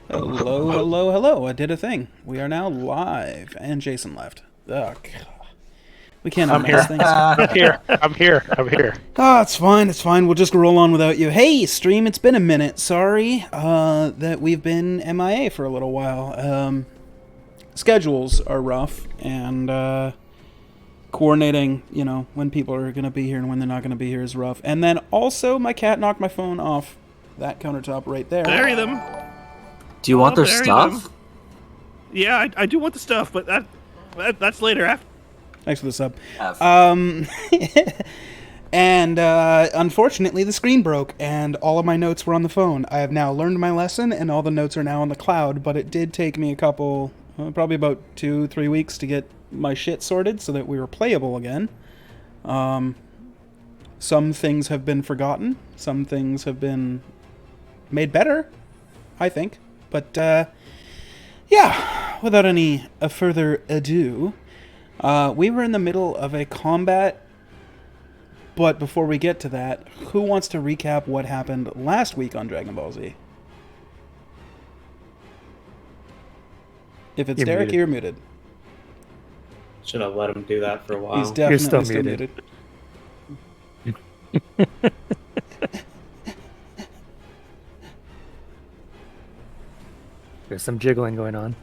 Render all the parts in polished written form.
Hello, hello, hello. I did a thing. We are now live. And Jason left. Ugh. We can't I'm announce here. things. I'm here. Oh, it's fine. It's fine. We'll just roll on without you. Hey, stream, it's been a minute. Sorry that we've been MIA for a little while. Schedules are rough, and coordinating, when people are going to be here and when they're not going to be here is rough. And then also, my cat knocked my phone off that countertop right there. Bury them. Do you want their bury stuff? them. Yeah, I do want the stuff, but that's later. After. Thanks for the sub. F. And unfortunately, the screen broke, and all of my notes were on the phone. I have now learned my lesson, and all the notes are now on the cloud, but it did take me probably about 2-3 weeks to get my shit sorted so that we were playable again. Some things have been forgotten. Some things have been made better, I think. But, yeah, without any further ado, we were in the middle of a combat, but before we get to that, who wants to recap what happened last week on Dragon Ball Z? If it's Derek, you're muted. Should have let him do that for a while. He's definitely still muted. There's some jiggling going on.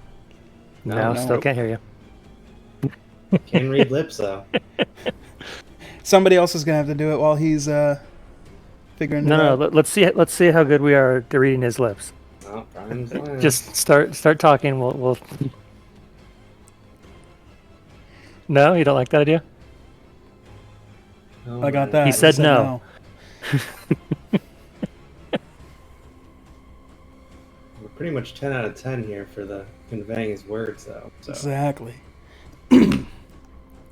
No, still can't hear you. Can read lips though. Somebody else is gonna have to do it while he's figuring it out. No. Let's see how good we are at reading his lips. Oh, Brian's lying. Just start talking. We'll. No, you don't like that idea? Oh, I got man. that. He said no. We're pretty much 10 out of 10 here for the conveying his words though. So. Exactly.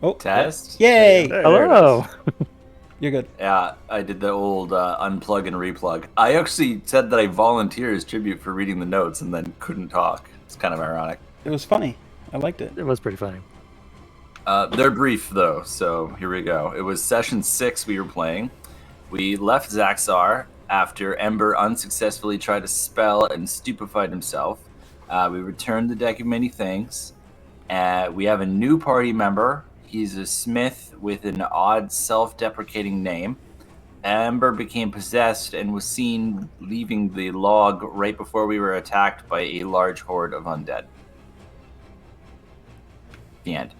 Oh, Test? yay! Hello. You're good. Yeah, I did the old unplug and replug. I actually said that I volunteer as tribute for reading the notes and then couldn't talk. It's kind of ironic. It was funny. I liked it. It was pretty funny. They're brief, though, so here we go. It was session 6 we were playing. We left Zaxar after Ember unsuccessfully tried to spell and stupefied himself. We returned the deck of many things. We have a new party member. He's a smith with an odd self-deprecating name. Ember became possessed and was seen leaving the log right before we were attacked by a large horde of undead. The end.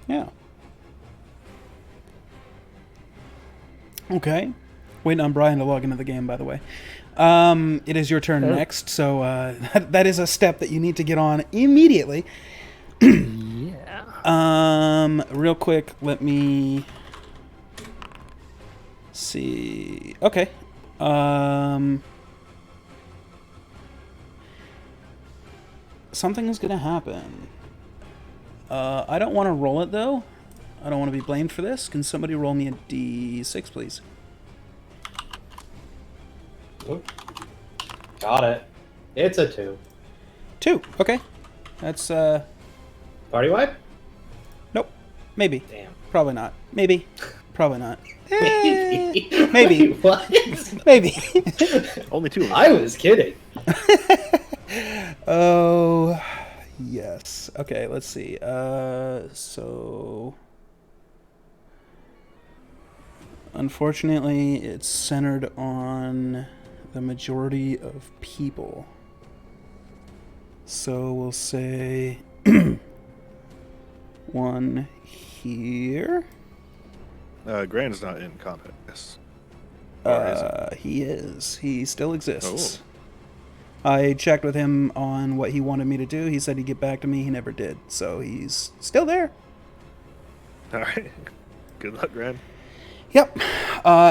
Yeah. Okay. Waiting on Brian to log into the game, by the way. It is your turn next, so that is a step that you need to get on immediately. Yeah. Real quick, let me see. Okay. Something is gonna happen. I don't want to roll it, though. I don't want to be blamed for this. Can somebody roll me a d6, please? Oop. Got it. It's a 2. 2. Okay. That's, Party wipe? nope. Maybe. Damn. Probably not. Maybe. Probably not. Maybe. Maybe. Wait, what? Maybe. Only 2 of them. I was kidding. Oh, yes. Okay, let's see. So... Unfortunately, it's centered on the majority of people. So we'll say 1 here. Grand's not in combat. Yes. He is. He still exists. I checked with him on what he wanted me to do. He said he'd get back to me. He never did. So he's still there. All right. Good luck, Grand. Yep.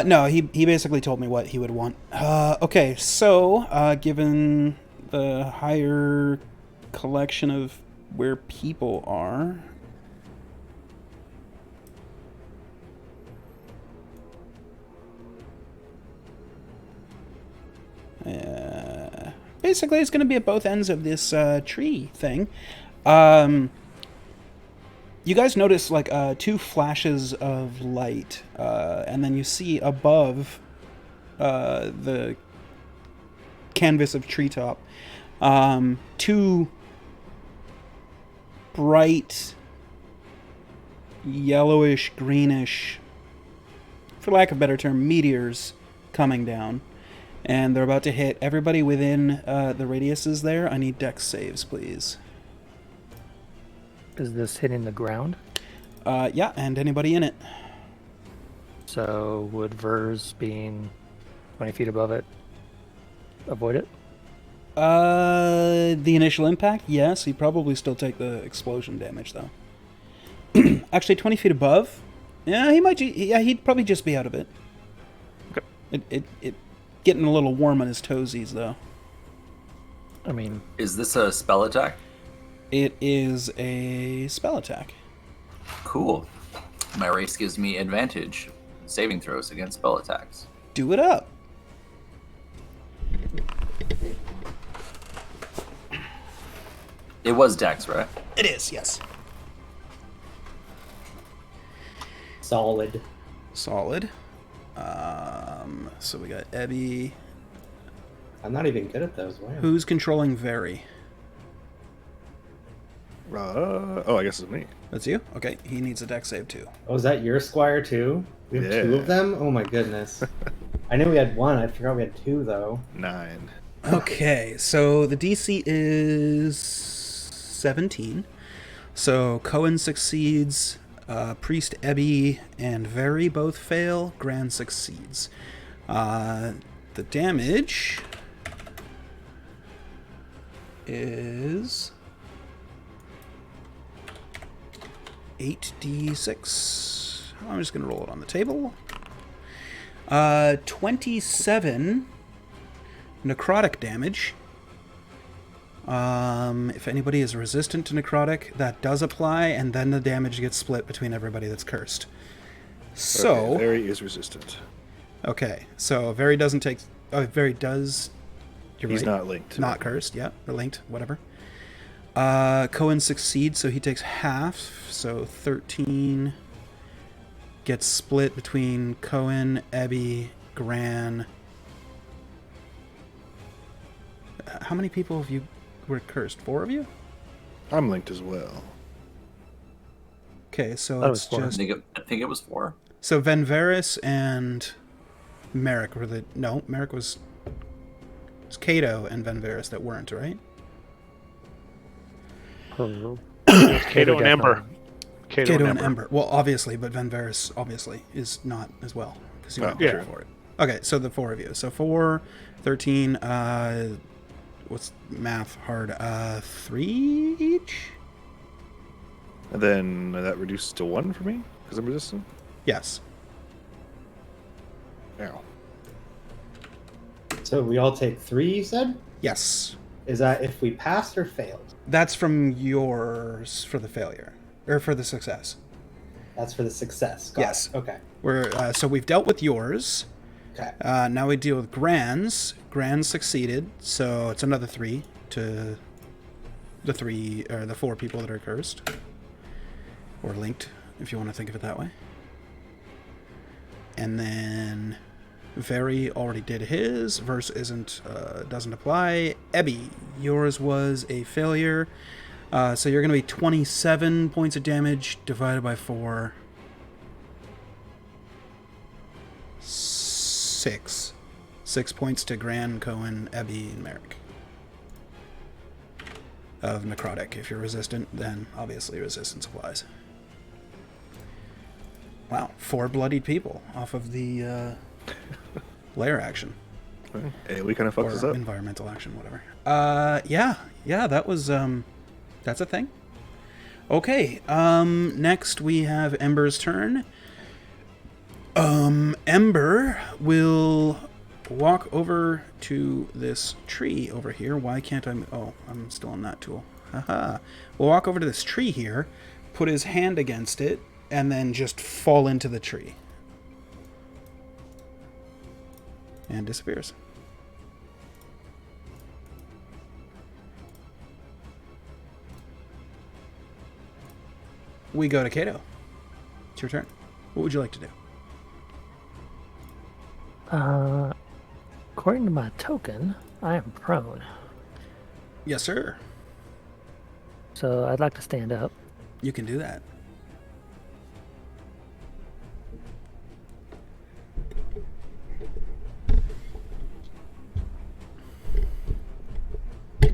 No, he basically told me what he would want. Okay, so given the higher collection of where people are... basically, it's going to be at both ends of this tree thing. You guys notice like 2 flashes of light, and then you see above the canvas of treetop Two bright yellowish, greenish, for lack of a better term, meteors coming down. And they're about to hit everybody within the radiuses there. I need dex saves, please. Is this hitting the ground? Yeah, and anybody in it. So would Vers being 20 feet above it avoid it? The initial impact, yes. He'd probably still take the explosion damage, though. Actually, 20 feet above? Yeah, he might. Yeah, he'd probably just be out of it. Okay. It getting a little warm on his toesies, though. I mean, Is this a spell attack? It is a spell attack. Cool. My race gives me advantage saving throws against spell attacks. Do it up. It was Dex, right? It is, yes. Solid. Solid. So we got Ebby. I'm not even good at those. Wow. Who's controlling Very? I guess it's me. That's you? Okay, he needs a dex save too. Oh, is that your squire too? We have two Yeah. of them? Oh my goodness. I knew we had one. I forgot we had two though. 9. Okay, so the DC is 17. So Cohen succeeds, Priest Ebby and Very both fail, Gran succeeds. The damage is 8d6. I'm just going to roll it on the table. 27 necrotic damage. If anybody is resistant to necrotic, that does apply, and then the damage gets split between everybody that's cursed. So, Very is resistant. okay, so Very doesn't take. Oh, Very does. You're He's right. not linked. Not cursed, yeah, or linked, whatever. Cohen succeeds, so he takes half, so 13 gets split between Cohen, Ebby, Gran. How many people have you were cursed? 4 of you? I'm linked as well. Okay, so That it's was 4. just I think it was 4. so Venveris and Merrick were the Merrick was Cato and Venveris that weren't, right? Cato Cato and Ember. Cato and Ember. Well, obviously, but Venveris obviously is not as well because he went yeah. for it. Okay, so the 4 of you. So 4, 13, what's math hard? 3 each? And then that reduces to 1 for me because I'm resistant. Yes. Ow. So we all take 3, you said? Yes. Is that if we passed or failed? That's from yours for the failure. Or for the success. That's for the success. Got Yes. it. Okay. So we've dealt with yours. Okay. Now we deal with Gran's. Gran succeeded, so it's another 3 to the 3 or the 4 people that are cursed. Or linked, if you want to think of it that way. And then Very already did his. Verse doesn't apply. Ebby, yours was a failure. So you're going to be 27 points of damage divided by 4. 6. 6 points to Gran, Cohen, Ebby, and Merrick. Of necrotic. If you're resistant, then obviously resistance applies. Wow, 4 bloodied people off of the lair action. Hey, we kind of fucked Or this up. environmental action, whatever. Yeah, that was, that's a thing. Okay, next we have Ember's turn. Ember will walk over to this tree over here. Why can't I... Oh, I'm still on that tool. Haha. We'll walk over to this tree here, put his hand against it, and then just fall into the tree. And disappears. We go to Cato. It's your turn. What would you like to do? According to my token, I am prone. Yes, sir. So I'd like to stand up. You can do that.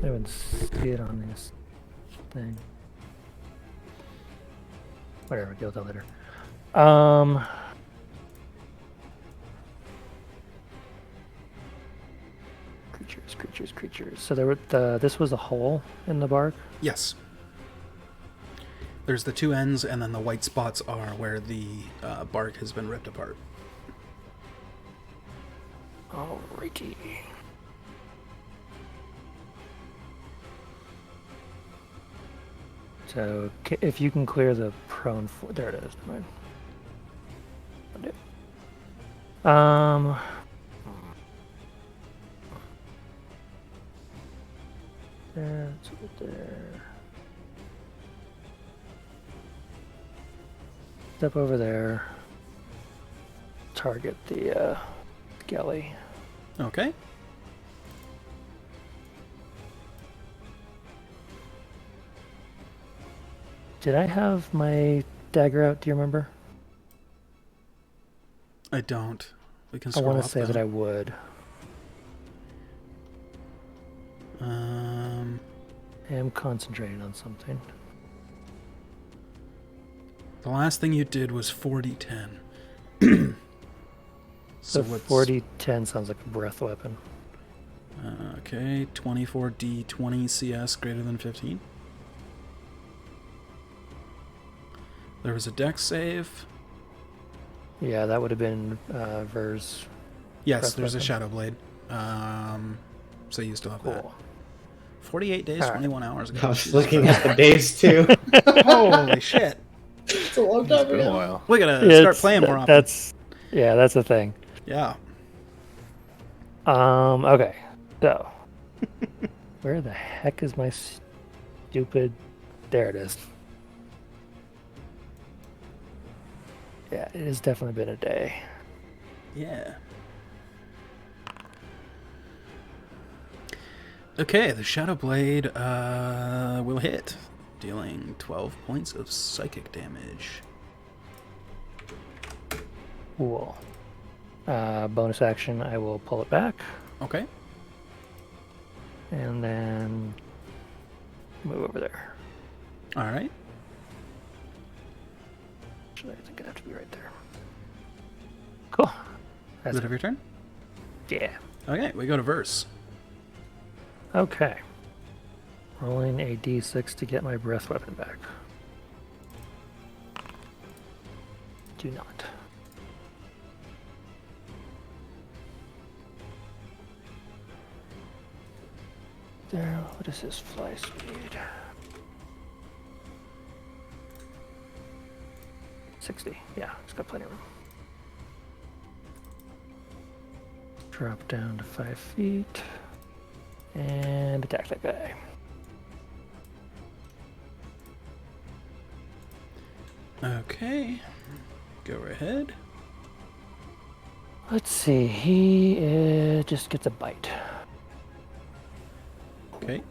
I would see it on this thing. Whatever, deal with that later. Creatures. So there were this was a hole in the bark. Yes. There's the two ends, and then the white spots are where the bark has been ripped apart. Alrighty. So if you can clear the prone for there it is. Never mind. There, it's over there. Step over there. Target the galley. Okay. Did I have my dagger out? Do you remember? I don't. We can I scroll want up, to say though. that I would. I am concentrating on something. The last thing you did was 40-10. So what's 40-10 sounds like a breath weapon. Okay, 24d20 CS greater than 15. There was a dex save. Yeah, that would have been Ver's. Yes, Breath there's a weapon. shadow blade. So you still have that. Cool. 48 days, All right. 21 hours ago. I was Jesus looking Christ. at the days too. Holy shit. It's a long It's time been a ago. while. We gotta start playing more often. That's a thing. Yeah. Okay. So, where the heck is my stupid? There it is. Yeah, it has definitely been a day. Yeah. Okay, the Shadow Blade will hit, dealing 12 points of psychic damage. Cool. Bonus action, I will pull it back Okay. and then move over there. All right. Actually, I think it'd have to be right there. Cool. Is That's it of your turn? yeah. Okay, we go to Verse. Okay. Rolling a d6 to get my breath weapon back. Do not. There, what is his fly speed? 60. Yeah, it's got plenty of room. Drop down to 5 feet. And attack that guy. Okay. Go ahead. Let's see, he just gets a bite. Okay.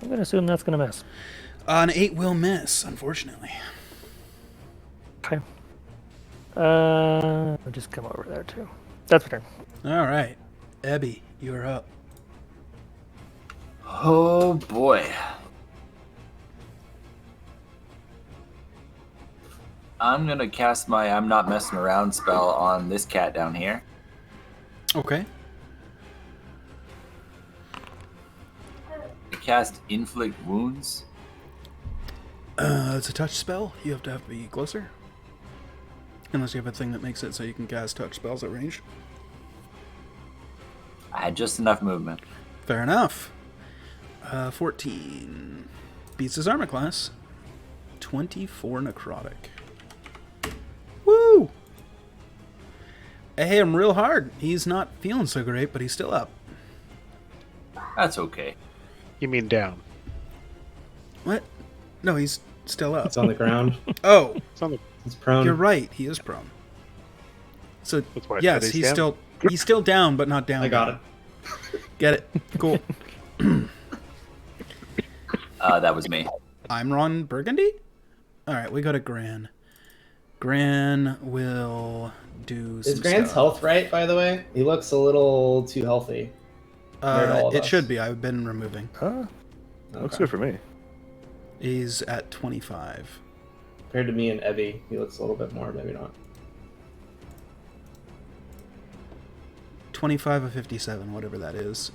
I'm gonna assume that's gonna miss. An 8 will miss, unfortunately. Okay. I'll just come over there too. That's my turn. All right. Abby, you're up. Oh boy. I'm gonna cast my I'm not messing around spell on this cat down here. Okay. I cast inflict wounds. It's a touch spell. You have to be closer. Unless you have a thing that makes it so you can cast touch spells at range. I had just enough movement. Fair enough. 14. Beats his armor class. 24 necrotic. Woo! I hit him real hard. He's not feeling so great, but he's still up. That's okay. You mean down? What? No, he's still up. It's on the ground. Oh, It's on the. It's prone. you're right. He is prone. So That's why I yes, said he's down. still down, but not down. I got it. Get it? Cool. That was me. I'm Ron Burgundy. All right, we go to Gran. Gran will do. Is some Grant's stuff. health right, by the way? He looks a little too healthy. compared to all of It us. should be. I've been removing. Looks Okay. good for me. He's at 25. Compared to me and Evie, he looks a little bit more, maybe not. 25 of 57, whatever that is.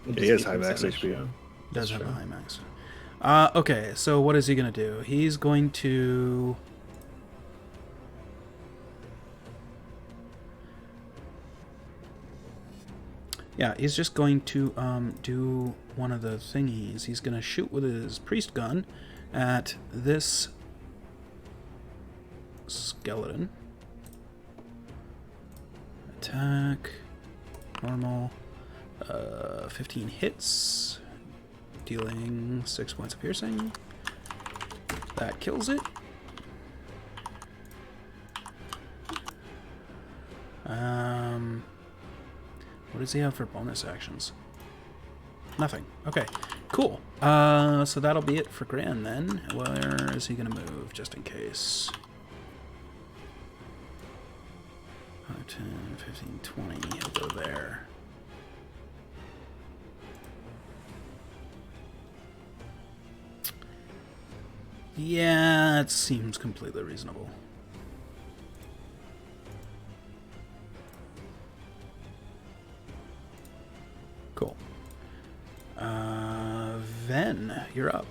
It'd He just has be high max percentage, HP. yeah. Does That's have a true. high max. Okay, so what is he going to do? He's going to... Yeah, he's just going to do one of the thingies. He's going to shoot with his priest gun at this skeleton. Attack. Normal. 15 hits. Dealing 6 points of piercing. That kills it. What does he have for bonus actions? Nothing. Okay, cool. So that'll be it for Gran then. Where is he gonna move, just in case? 5, 10, 15, 20. He'll go there. Yeah, it seems completely reasonable. Cool. Ven, you're up.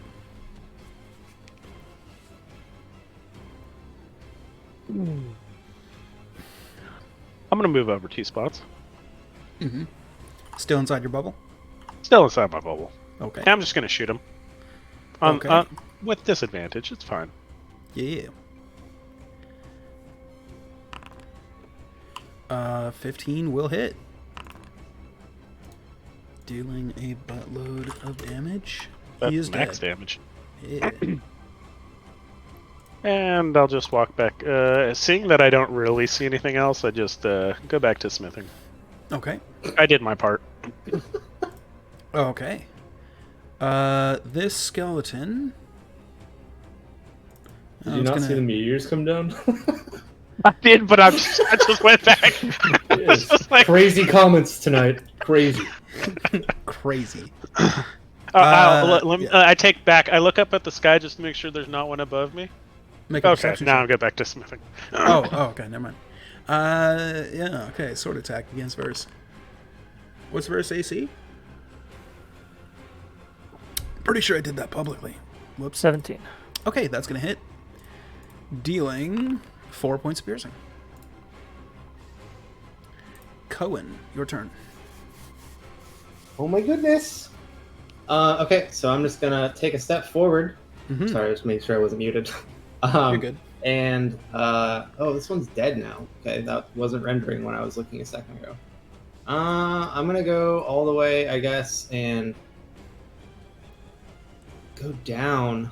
I'm gonna move over 2 spots. Still inside your bubble? Still inside my bubble. Okay. I'm just gonna shoot him. Okay. With disadvantage, it's fine. Yeah. 15 will hit. Dealing a buttload of damage. That's He is max dead. damage. Yeah. And I'll just walk back. Seeing that I don't really see anything else, I just go back to smithing. Okay. I did my part. Okay. This skeleton. Did you not see the meteors come down? I did, but I just went back. I was just like, Crazy comments tonight. Crazy. Crazy. I take back. I look up at the sky just to make sure there's not one above me. Make a Okay, perception now check. I'll go back to smithing. Okay, never mind. Yeah, okay, sword attack against Verse. What's Verse AC? Pretty sure I did that publicly. Whoops. 17. Okay, that's gonna hit. Dealing 4 points of piercing. Cohen, your turn. Oh my goodness. Okay, so I'm just gonna take a step forward. Mhm. Sorry, just make sure I wasn't muted. You're good. And oh, this one's dead now. Okay, that wasn't rendering when I was looking a second ago. I'm gonna go all the way, I guess, and go down.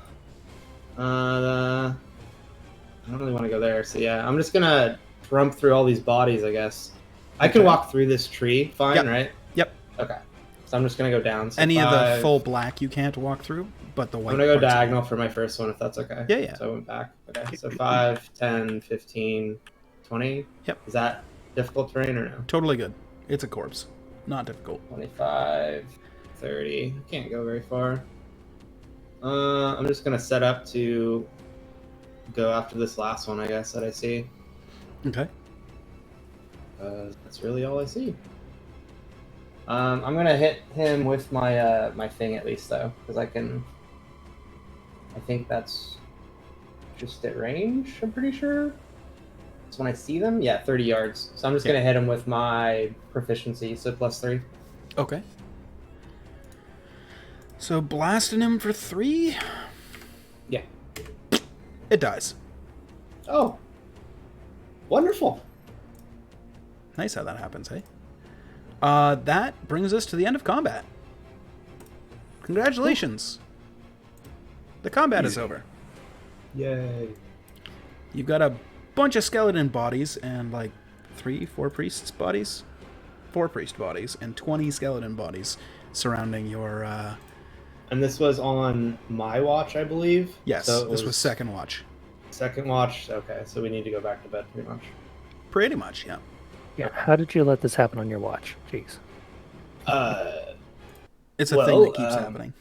I don't really want to go there, so yeah, I'm just gonna rump through all these bodies, I guess. I can Okay. walk through this tree, fine, Yep. right? Yep. Okay, so I'm just gonna go down. So Any of the 5, full black you can't walk through, but the white. I'm gonna go parts you diagonal for my first one, if that's okay. Yeah, yeah. So I went back. Okay, so 5, 10, 15, 20. Yep. Is that difficult terrain or no? can. Totally good. It's a corpse. Not difficult. 25, 30. I can't go very far. I'm just gonna set up to go after this last one, I guess, that I see. Okay. That's really all I see. I'm gonna hit him with my my thing at least, though, because I think that's just at range. I'm pretty sure. So when I see them, yeah, 30 yards. So I'm just gonna hit him with my proficiency, so +3. Okay. So blasting him for 3. Yeah. It dies. Oh, wonderful. Nice how that happens, hey? That brings us to the end of combat. Congratulations. The combat is over. Yay. You've got a bunch of skeleton bodies and like 4 priests bodies, 4 priest bodies and 20 skeleton bodies surrounding your. And this was on my watch, I believe. Yes, So this was second watch. Second watch. Okay, so we need to go back to bed pretty much. Pretty much, yeah. Yeah. How did you let this happen on your watch? Jeez. It's a thing that keeps happening.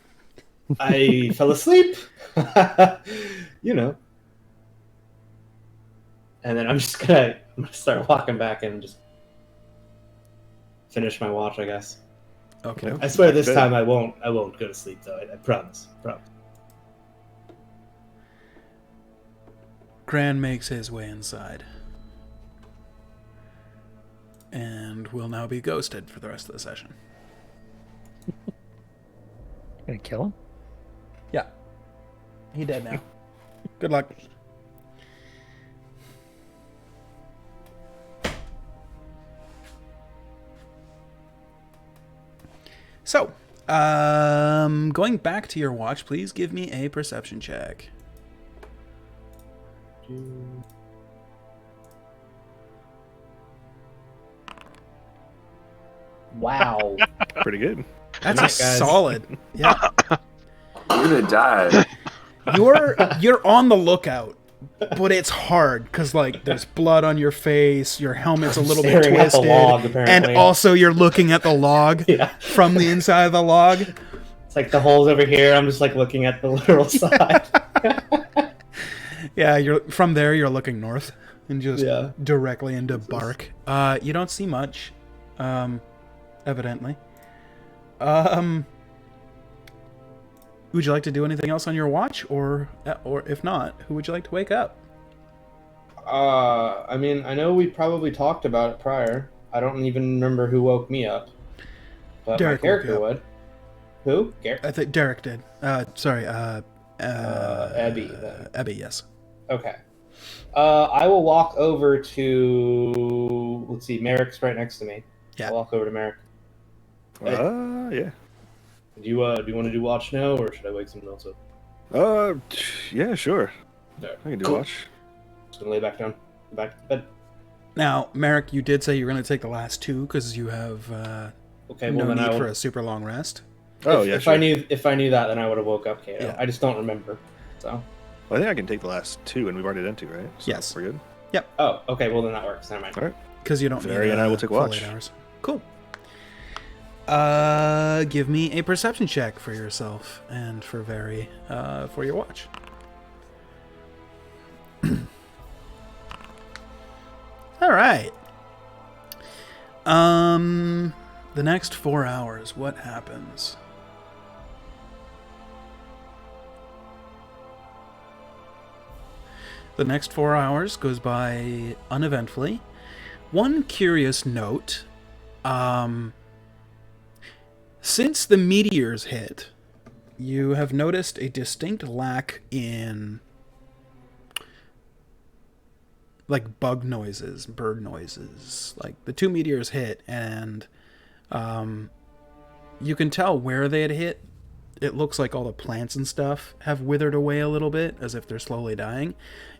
I fell asleep. You know. And then I'm gonna start walking back and just finish my watch, I guess. Okay. I swear this time I won't go to sleep though. I promise. Gran makes his way inside. And will now be ghosted for the rest of the session. Gonna kill him? Yeah. He dead now. Good luck. So, going back to your watch, please give me a perception check. Wow. Pretty good. That's Nice, a guys. solid. Yeah. You're gonna die. You're on the lookout, but it's hard because like there's blood on your face, your helmet's a little bit Staring at the twisted, log, apparently. and also you're looking at the log Yeah. from the inside of the log. It's like the holes over here. I'm just like looking at the literal side. Yeah, you're from there. You're looking north and just Yeah. directly into bark. You don't see much, evidently. Would you like to do anything else on your watch, or if not, who would you like to wake up? I mean, I know we probably talked about it prior. I don't even remember who woke me up. But Derek my character woke would. Who? Garrett? I think Derek did. Sorry. Abby, then. Abby, yes. Okay. I will walk over to. Let's see, Merrick's right next to me. Yeah. I'll walk over to Merrick. Yeah. Do you want to do watch now, or should I wake someone else up? Yeah, sure. There. I can do Cool. watch. Just gonna lay back down, go back to bed. Now, Merrick, you did say you were going to take the last 2 because you have Okay, well no then I need will. for a super long rest. Oh, if, yeah, if sure. I knew that, then I would have woke up Kato. Yeah. I just don't remember. So. Well, I think I can take the last 2, and we've already done 2, right? So Yes. We're good. Oh, okay. Well, then that works. Never mind. All right. Because you don't Very, need and I will take full watch. 8 hours. Cool. Give me a perception check for yourself and for Very for your watch. All right. The next 4 hours, what happens? The next 4 hours goes by uneventfully. One curious note, since the meteors hit, you have noticed a distinct lack in like bug noises, bird noises. Like the 2 meteors hit, and you can tell where they had hit. It looks like all the plants and stuff have withered away a little bit, as if they're slowly dying.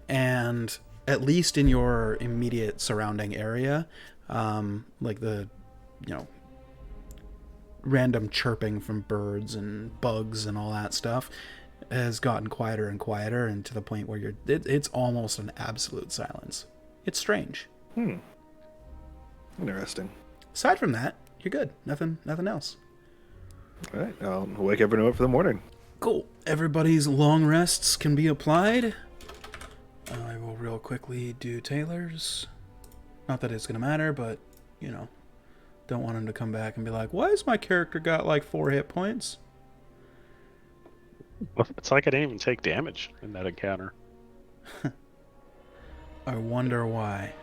And at least in your immediate surrounding area, like the, random chirping from birds and bugs and all that stuff has gotten quieter and quieter, and to the point where it's almost an absolute silence. It's strange. Interesting. Aside from that, you're good. Nothing else. All right. I'll wake everyone up for the morning. Cool. Everybody's long rests can be applied. I will real quickly do Taylor's. Not that it's going to matter, but, don't want him to come back and be like, why has my character got like 4 hit points? It's like I didn't even take damage in that encounter. I wonder why.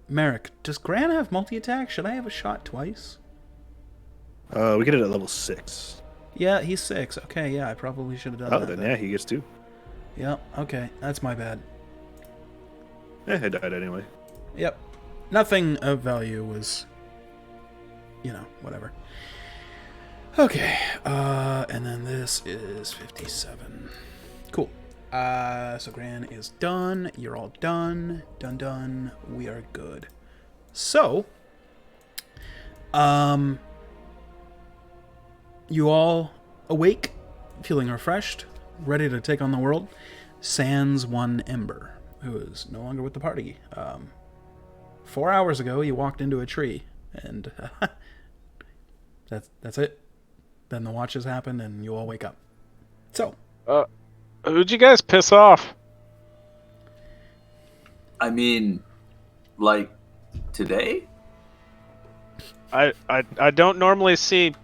Merrick, does Gran have multi-attack? Should I have a shot twice? We get it at level 6. Yeah, he's 6. Okay, yeah, I probably should have done Oh, that. then yeah, he gets 2. Yep, okay, that's my bad. Yeah, I died anyway. Yep. Nothing of value was, whatever. Okay, and then this is 57. Cool. So Gran is done. You're all done. Done. We are good. So, you all awake, feeling refreshed, ready to take on the world. Sans one Ember, who is no longer with the party. 4 hours ago, you walked into a tree, and that's it. Then the watches happen, and you all wake up. So, Who'd you guys piss off? I mean, like today? I don't normally see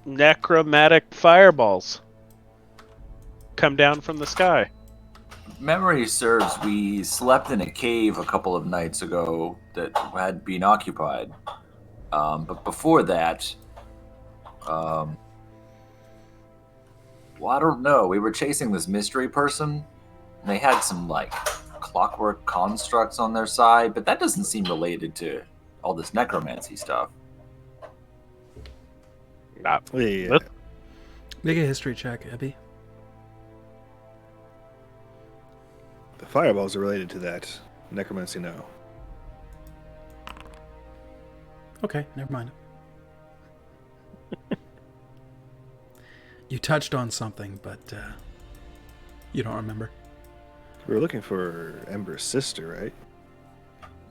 necromantic fireballs come down from the sky. Memory serves, we slept in a cave a couple of nights ago that had been occupied. But before that, well, I don't know. We were chasing this mystery person, and they had some, like, clockwork constructs on their side, but that doesn't seem related to all this necromancy stuff. Yeah. make a history check, Ebby. The fireballs are related to that. Necromancy, no. Okay, never mind. You touched on something, but you don't remember. We were looking for Ember's sister, right?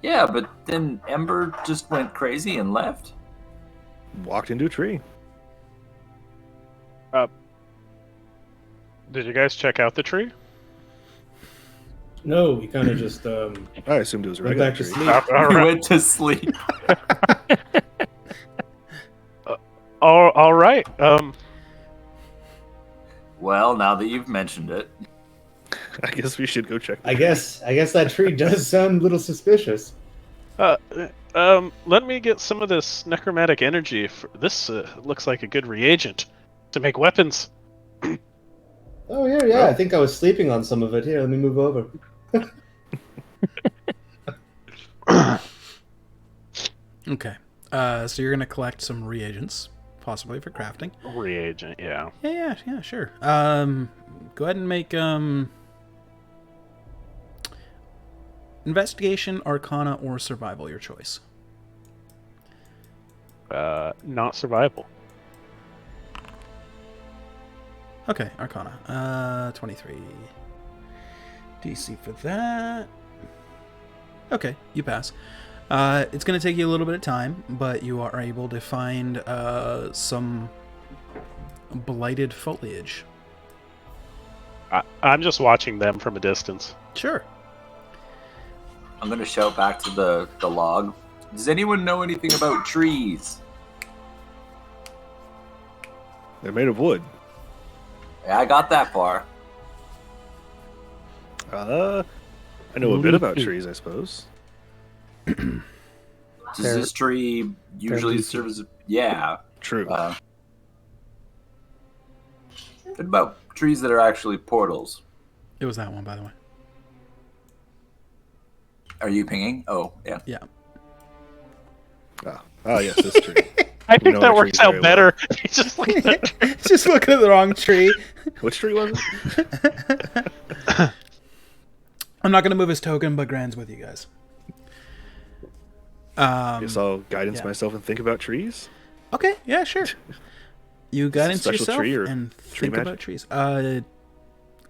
Yeah, but then Ember just went crazy and left? Walked into a tree. Did you guys check out the tree? No, we kind of just I assumed it was a went regular back to tree. sleep. All We right. went to sleep. All right. Well, now that you've mentioned it, I guess we should go check. the I tree. guess that tree does sound a little suspicious. Let me get some of this necromantic energy. This looks like a good reagent to make weapons. Oh yeah. I think I was sleeping on some of it. Here, let me move over. Okay. So you're gonna collect some reagents, possibly for crafting. Reagent, yeah. Yeah, sure. Go ahead and make investigation, arcana, or survival, your choice. Not survival. Okay, arcana. 23. DC for that. Okay, you pass. It's going to take you a little bit of time, but you are able to find some blighted foliage. I'm just watching them from a distance. Sure. I'm going to shout back to the log. Does anyone know anything about trees? They're made of wood. Yeah, I got that far. I know a bit about trees, I suppose. Does this tree usually serve as a... Yeah. True. What about trees that are actually portals? It was that one, by the way. Are you pinging? Oh, yeah. Yeah. Oh yes, this tree. I think know that the works trees out very better. He's just like Just looking at the wrong tree. Which tree was it? I'm not going to move his token, but Gran's with you guys. Guess I'll guidance yeah. myself and think about trees. Okay, yeah, sure. You guidance special yourself tree or and tree think magic? about trees.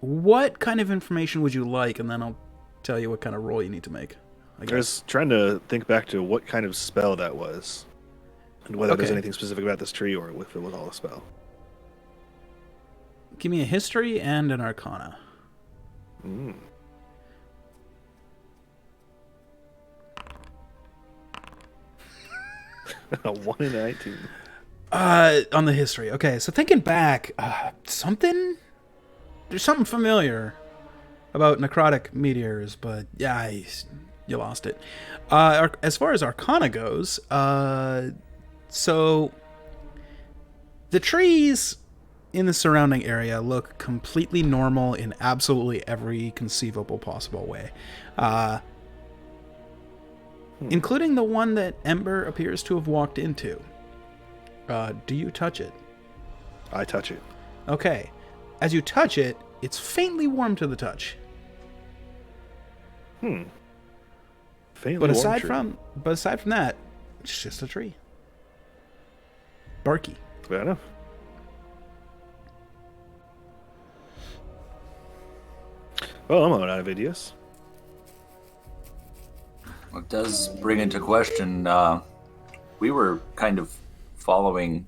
What kind of information would you like? And then I'll tell you what kind of roll you need to make. I I guess. was trying to think back to what kind of spell that was, and whether there's Okay. anything specific about this tree or if it was all a spell. Give me a history and an arcana. Mm. A 1 in 19. On the history. Okay, so thinking back, there's something familiar about necrotic meteors, but yeah, you lost it. As far as arcana goes, so the trees in the surrounding area look completely normal in absolutely every conceivable possible way. Including the one that Ember appears to have walked into. Do you touch it? I touch it. Okay. As you touch it, it's faintly warm to the touch. Faintly But warm aside tree. from that, it's just a tree. Barky. Fair enough. Well, I'm out of ideas. It does bring into question. We were kind of following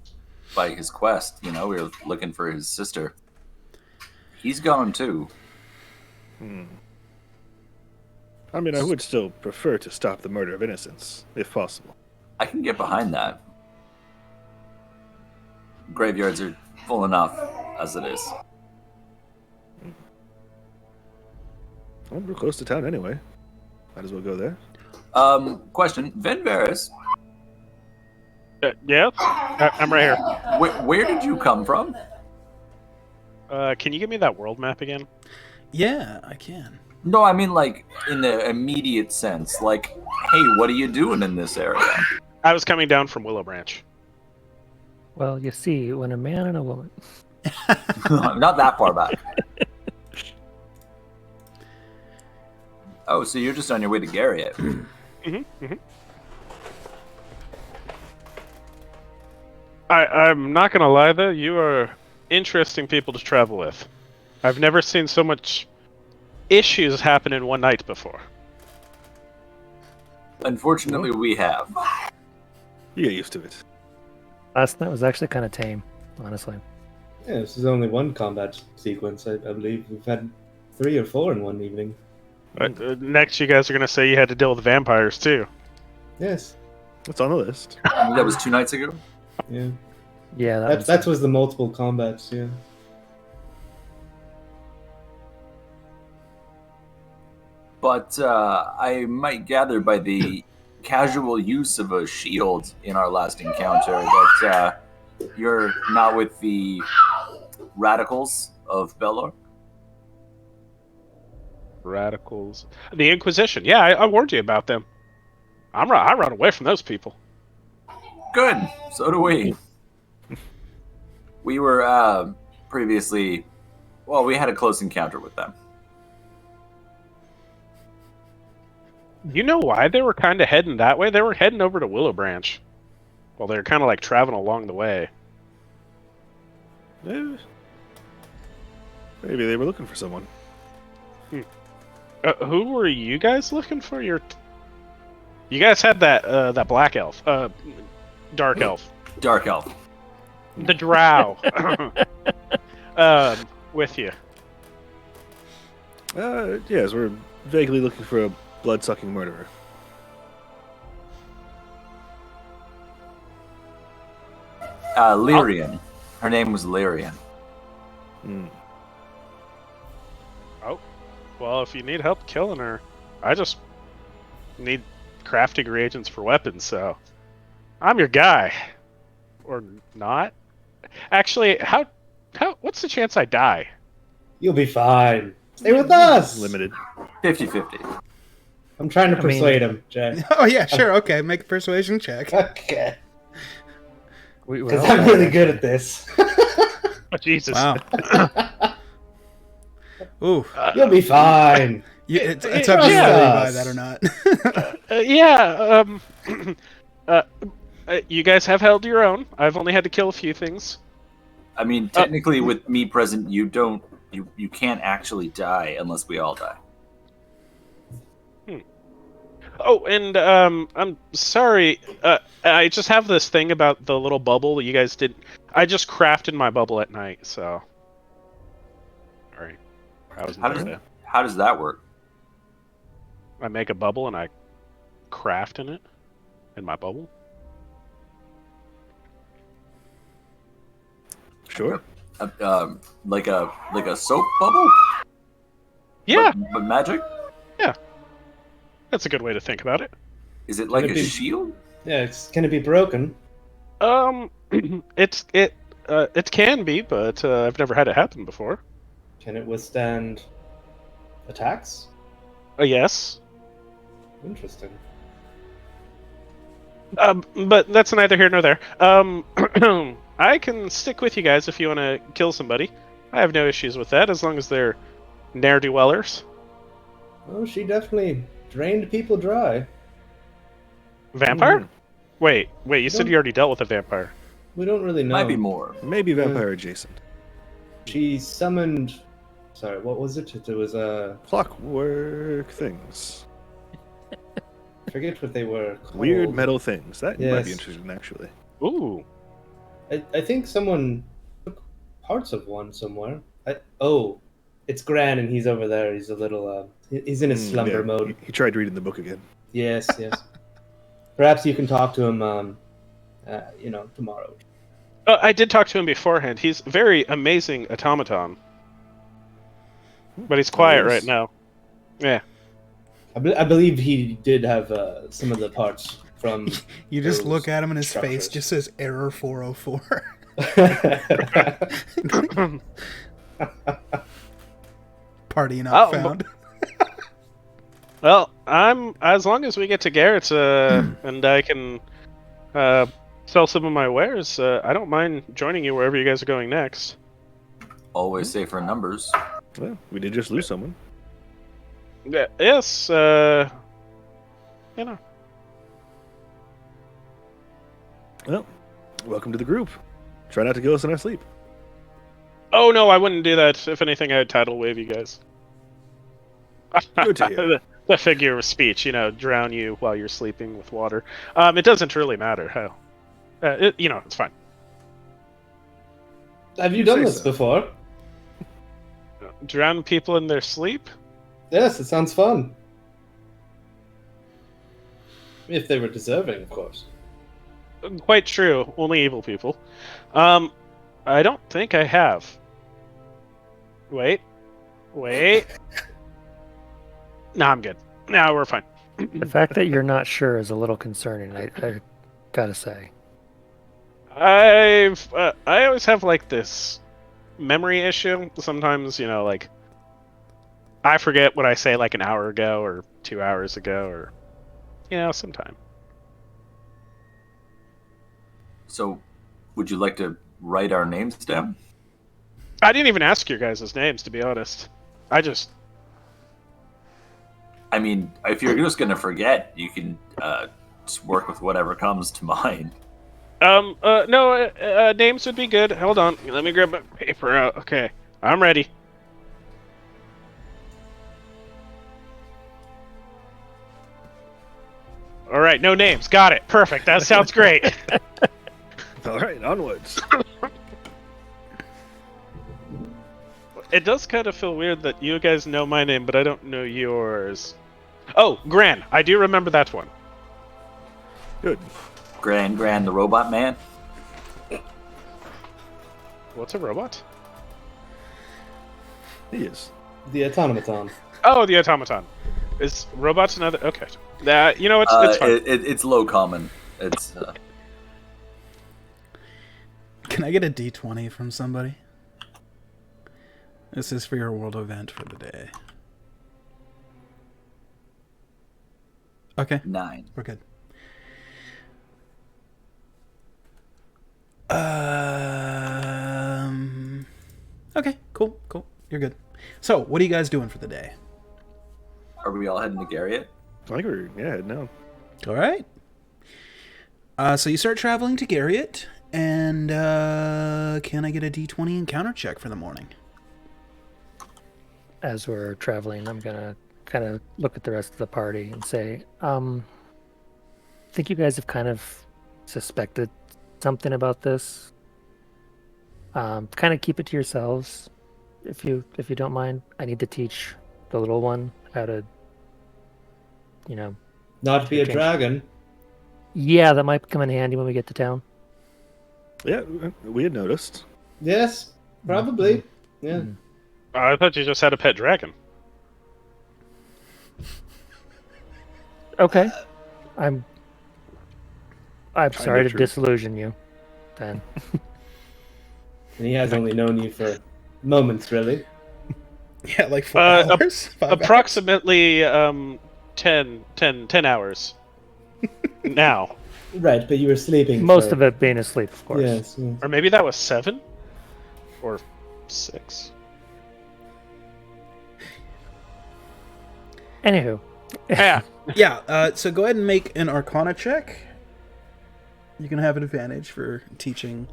by his quest. You know, we were looking for his sister. He's gone too. I mean, I would still prefer to stop the murder of innocents, if possible. I can get behind that. Graveyards are full enough as it is. Well, we're close to town anyway. Might as well go there. Question: Ven Varys, Yeah, I'm right here. where did you come from? Can you give me that world map again? Yeah, I can. No, I mean like in the immediate sense. Like, hey, what are you doing in this area? I was coming down from Willow Branch. Well, you see, when a man and a woman. Not that far back. Oh, so you're just on your way to Garriott. I'm not gonna lie though, you are interesting people to travel with. I've never seen so much issues happen in one night before. Unfortunately, we have. You get used to it. Last night was actually kind of tame, honestly. Yeah, this is only one combat sequence. I believe we've had 3 or 4 in one evening. Next, you guys are gonna say you had to deal with vampires too. Yes. What's on the list? That was 2 nights ago. Yeah. Yeah, That was the multiple combats. Yeah. But I might gather by the casual use of a shield in our last encounter that you're not with the radicals of Belor. Radicals, the Inquisition. Yeah, I warned you about them. I run away from those people. Good. So do we. We were previously, well, we had a close encounter with them. You know why they were kind of heading that way? They were heading over to Willow Branch. Well, they were kind of like traveling along the way. Eh, maybe they were looking for someone. Who were you guys looking for? You guys had that black elf, dark elf, Dark Elf. the drow, with you. Yes, we're vaguely looking for a blood-sucking murderer. Lyrian. Her name was Lyrian. Oh, well, if you need help killing her, I just need crafting reagents for weapons, so I'm your guy. Or not. Actually, what's the chance I die? You'll be fine. Stay with us. Limited. 50-50. I'm trying to persuade him, Jay. Oh yeah, sure. Okay, make a persuasion check. Okay. we're Because all I'm really good at this. Oh, Jesus. Wow. Ooh, You'll be fine. it's up to you whether you buy that or not. You guys have held your own. I've only had to kill a few things. I mean, technically, with me present, you can't actually die unless we all die. Oh, and I'm sorry. I just have this thing about the little bubble that you guys did. I just crafted my bubble at night, so. All right. How does that work? I make a bubble and I craft in it, in my bubble. Sure. Like a soap bubble? Yeah, But magic? that's a good way to think about it. Is it like Could a it be- shield? Yeah, it's gonna be broken. It can be, but I've never had it happen before. Can it withstand attacks? Yes. Interesting. But that's neither here nor there. I can stick with you guys if you want to kill somebody. I have no issues with that as long as they're ne'er-do-wellers. Oh, she definitely drained people dry. Vampire? Mhm. Wait, you said Don't- you already dealt with a vampire. We don't really know. Might be more. Maybe vampire adjacent. She summoned. Sorry, what was it? There was a. Clockwork things. I forget what they were called. Weird metal things. That you might be Yes. interested in, actually. Ooh. I think someone took parts of one somewhere. Oh, it's Gran, and he's over there. He's a little. He's in his slumber Yeah, mode. He tried reading the book again. Yes, yes. Perhaps you can talk to him. Tomorrow. I did talk to him beforehand. He's a very amazing automaton. But he's quiet yes. right now. Yeah. I believe he did have some of the parts from. You just those look at him and his face structures. just says error 404. Party not Oh, found. Well, I'm as long as we get to Garrett's and I can sell some of my wares, I don't mind joining you wherever you guys are going next. Always safer in numbers. Well, we did just lose someone. Yeah, yes, you know. Well, welcome to the group. Try not to kill us in our sleep. Oh no, I wouldn't do that. If anything, I'd tidal wave you guys. Good to hear. The figure of speech, drown you while you're sleeping with water. It doesn't really matter how. It's fine. Have you You done say this so. before? Drown people in their sleep? Yes, it sounds fun. If they were deserving, of course. Quite true. Only evil people. I don't think I have. Wait. No, I'm good. No, we're fine. The fact that you're not sure is a little concerning. I gotta say. I always have like this memory issue. Sometimes, I forget what I say like an hour ago or 2 hours ago or, sometime. So, would you like to write our names down? I didn't even ask your guys' names, to be honest. I mean, if you're just gonna forget, you can just work with whatever comes to mind. No, names would be good. Hold on, let me grab my paper out. Okay, I'm ready. All right, no names. Got it. Perfect. That sounds great. All right, onwards. It does kind of feel weird that you guys know my name, but I don't know yours. Oh, Gran. I do remember that one. Good. Gran, the robot man. What's a robot? He is. The automaton. Oh, the automaton. Is robots another? Okay. It's fine. It's low common. It's Can I get a D20 from somebody? This is for your world event for the day. Okay, 9. we're good. Okay, cool. You're good. So, what are you guys doing for the day? Are we all heading to Garriott? I think we're heading out. All right. So you start traveling to Garriott, and can I get a D20 encounter check for the morning? As we're traveling, I'm gonna kind of look at the rest of the party and say, I think you guys have kind of suspected something about this. Kind of keep it to yourselves, if you don't mind. I need to teach the little one how to, Not to be a Change. dragon. Yeah, that might come in handy when we get to town. Yeah, we had noticed. Yes, probably. Yeah. I thought you just had a pet dragon. Okay. I'm sorry to true. disillusion you, then. And he has only known you for moments, really. Yeah, like 4 Uh, hours? 5 hours? Approximately 10 hours. Now. Right, but you were sleeping. Most for- of it being asleep, of course. Yes. Or maybe that was 7 or 6. Anywho, Yeah. Yeah, so go ahead and make an Arcana check. You can have an advantage for teaching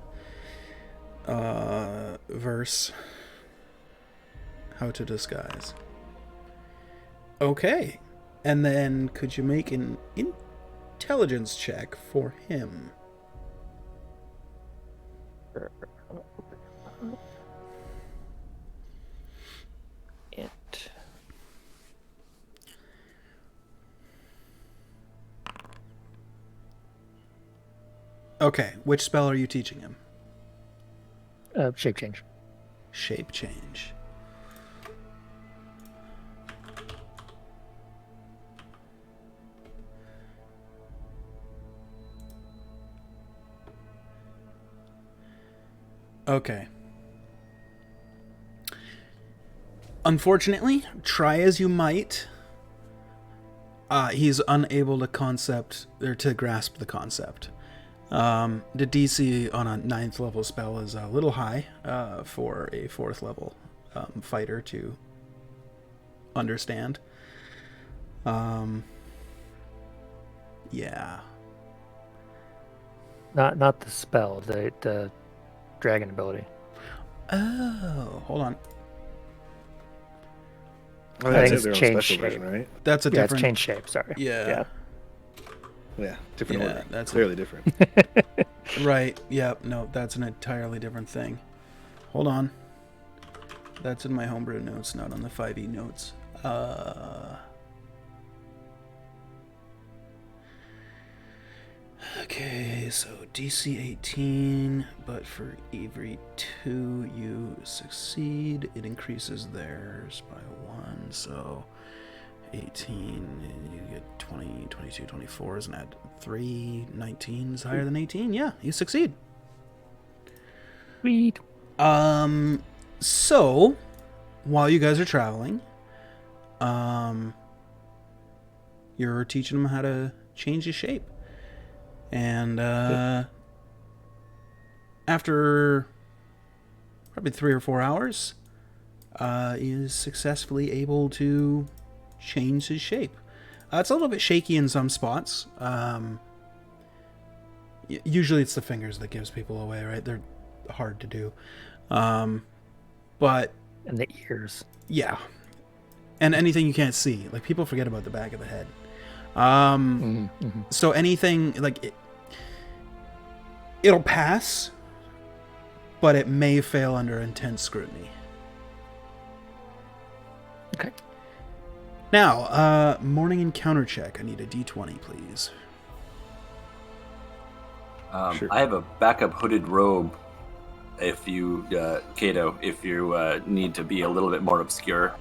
Verse how to disguise. Okay. And then could you make an intelligence check for him? it. Okay, which spell are you teaching him? Shape change. Shape change. Okay. Unfortunately, try as you might, he's unable to grasp the concept. The DC on a 9th level spell is a little high for a 4th level fighter to understand. Yeah. Not the spell, the dragon ability. Oh, hold on. Oh, I that's think it. They're it's on change special version, shape. right? That's a Yeah, different. it's change shape. Sorry. Yeah. Yeah, different Yeah, order. that's Clearly different. Right. Yep. No, that's an entirely different thing. Hold on. That's in my homebrew notes, not on the 5e notes. Okay, so DC 18, but for every 2 you succeed, it increases theirs by 1, so 18, and you get 20, 22, 24 is an add 3, 19 is higher than 18. Yeah, you succeed. Sweet. So, while you guys are traveling, you're teaching him how to change his shape. And, after probably 3 or 4 hours, he is successfully able to change his shape. It's a little bit shaky in some spots. Usually it's the fingers that gives people away, right? They're hard to do. But And the ears. yeah. And anything you can't see. Like, people forget about the back of the head. So anything, like, it'll pass, but it may fail under intense scrutiny. Okay. Now, morning encounter check. I need a d20, please. Sure. I have a backup hooded robe. If you, Kato, if you need to be a little bit more obscure.